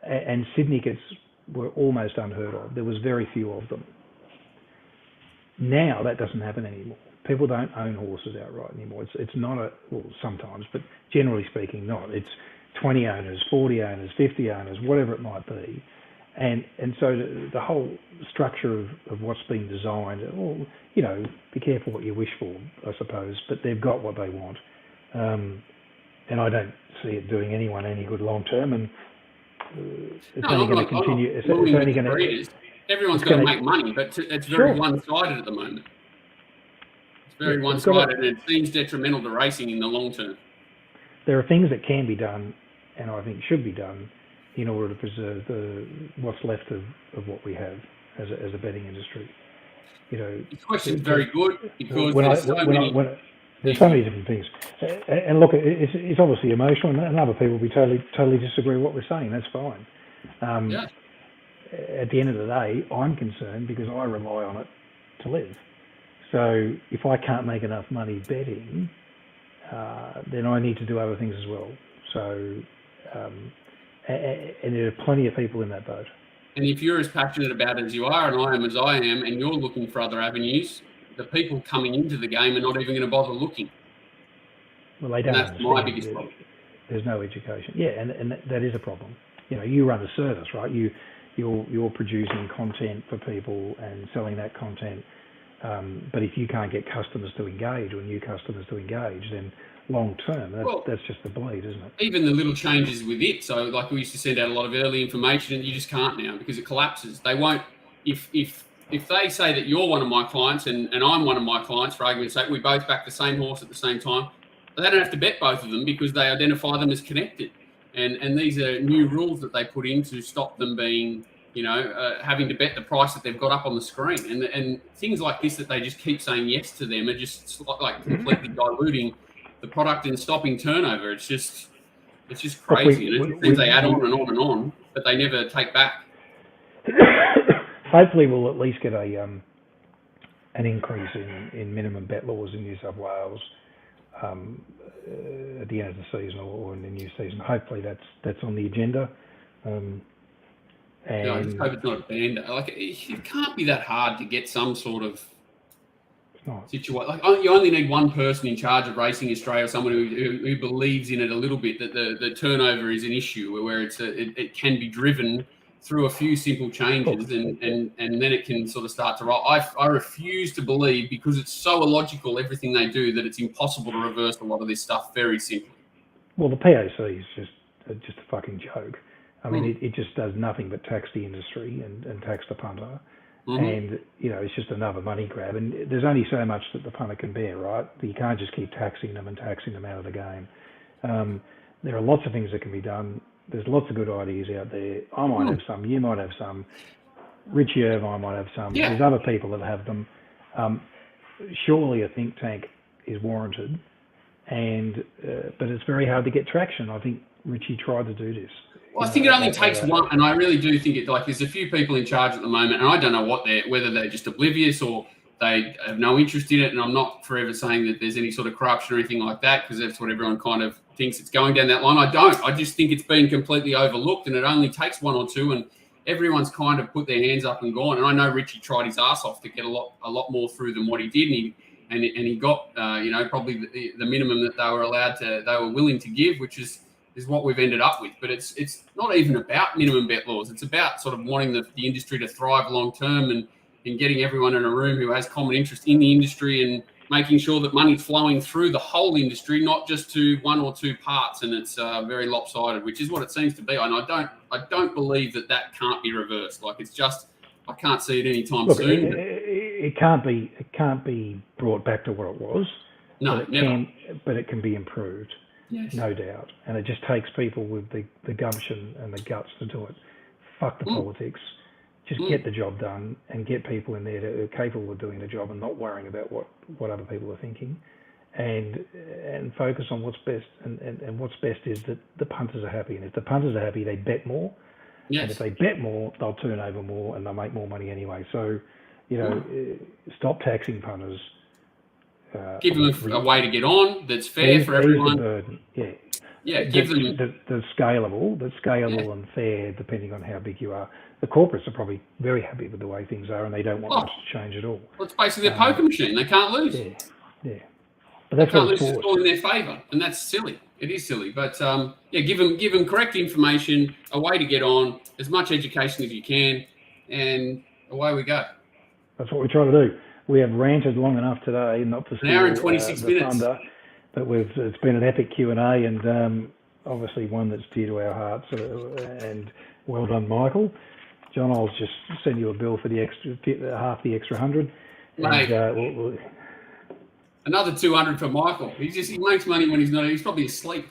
And syndicates were almost unheard of. There was very few of them. Now that doesn't happen anymore. People don't own horses outright anymore. It's not sometimes, but generally speaking, not. It's 20 owners, 40 owners, 50 owners, whatever it might be. And so the whole structure of what's been designed, be careful what you wish for, I suppose, but they've got what they want. And I don't see it doing anyone any good long term. And it's only going to continue. It's only going to. Everyone's got to make money, but it's very one-sided at the moment. It's very one-sided, and it seems detrimental to racing in the long term. There are things that can be done, and I think should be done, in order to preserve what's left of what we have as a betting industry. The question's very good because there's so many different things. And look, it's obviously emotional, and other people will be totally disagree with what we're saying. That's fine. At the end of the day, I'm concerned because I rely on it to live. So if I can't make enough money betting, then I need to do other things as well. So, and there are plenty of people in that boat. And if you're as passionate about it as you are, and I am as I am, and you're looking for other avenues, the people coming into the game are not even going to bother looking. Well, they don't. And that's my biggest problem. There's no education. Yeah, and that is a problem. You run a service, right? You're producing content for people and selling that content. But if you can't get customers to engage or new customers to engage, then long term, that's just the bleed, isn't it? Even the little changes with it. So like we used to send out a lot of early information and you just can't now because it collapses. They won't, if they say that you're one of my clients and I'm one of my clients, for argument's sake, we both back the same horse at the same time, they don't have to bet both of them because they identify them as connected. And these are new rules that they put in to stop them being, having to bet the price that they've got up on the screen. And things like this that they just keep saying yes to them are just like completely diluting the product and stopping turnover. It's just crazy. And it seems they add on and on and on, but they never take back. Hopefully we'll at least get an increase in minimum bet laws in New South Wales at the end of the season or in the new season. Hopefully that's on the agenda. I just hope it's not a band. Like it can't be that hard to get some sort of situation. Like you only need one person in charge of Racing Australia, someone who believes in it a little bit, that the turnover is an issue, where it can be driven through a few simple changes, and then it can sort of start to roll. I refuse to believe, because it's so illogical everything they do, that it's impossible to reverse a lot of this stuff very simply. Well, the PAC is just a fucking joke. I mean, it just does nothing but tax the industry and tax the punter. Mm-hmm. And, it's just another money grab. And there's only so much that the punter can bear, right? You can't just keep taxing them out of the game. There are lots of things that can be done. There's lots of good ideas out there. I might have some. You might have some. Richie Irvine might have some. Yeah. There's other people that have them. Surely a think tank is warranted. But it's very hard to get traction. I think Richie tried to do this. Well, I think it only takes one, and I really do think there's a few people in charge at the moment, and I don't know whether they're just oblivious or they have no interest in it. And I'm not forever saying that there's any sort of corruption or anything like that, because that's what everyone kind of thinks it's going down that line. I don't. I just think it's been completely overlooked, and it only takes one or two, and everyone's kind of put their hands up and gone. And I know Richie tried his ass off to get a lot more through than what he did, and he got probably the minimum that they were willing to give, which is is what we've ended up with. But it's not even about minimum bet laws. It's about sort of wanting the industry to thrive long term and getting everyone in a room who has common interest in the industry and making sure that money's flowing through the whole industry, not just to one or two parts. And it's very lopsided, which is what it seems to be. And I don't believe that can't be reversed. Like, it's just, I can't see it anytime soon. It can't be brought back to what it was. No, never. But it can be improved. Yes. No doubt. And it just takes people with the gumption and the guts to do it. Fuck the politics. Just get the job done and get people in there that are capable of doing the job and not worrying about what other people are thinking, and focus on what's best. And what's best is that the punters are happy. And if the punters are happy, they bet more. Yes. And if they bet more, they'll turn over more and they'll make more money anyway. So, stop taxing punters. Give them a way to get on that's fair for everyone. The burden. Yeah. Yeah, give them the scalable and fair, depending on how big you are. The corporates are probably very happy with the way things are, and they don't want much to change at all. Well, it's basically a poker machine. They can't lose. Yeah. But that's what it's for. It's all in their favour, and that's silly. It is silly, but give them correct information, a way to get on, as much education as you can, and away we go. That's what we try to do. We have ranted long enough today, not to an hour and 26 minutes. Thunder, but it's been an epic Q&A, and obviously one that's dear to our hearts. And well done, Michael. John, I'll just send you a bill for the extra half the extra 100. Mate, and, another 200 for Michael. He makes money when he's probably asleep.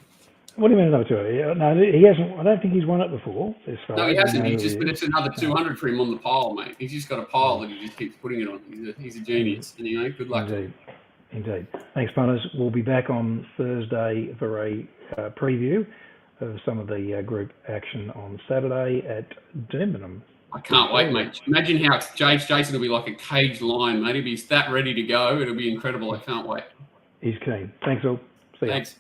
What do you mean another 200? No, he hasn't. I don't think he's won it before. No, he hasn't. But it's another 200 for him on the pile, mate. He's just got a pile that he just keeps putting it on. He's a genius. Anyway, good luck. Indeed. Thanks, punters. We'll be back on Thursday for a preview of some of the group action on Saturday at Doomben. I can't wait, mate. Imagine how Jason will be like a caged lion, mate. He'll be that ready to go. It'll be incredible. I can't wait. He's keen. Thanks all. See you. Thanks.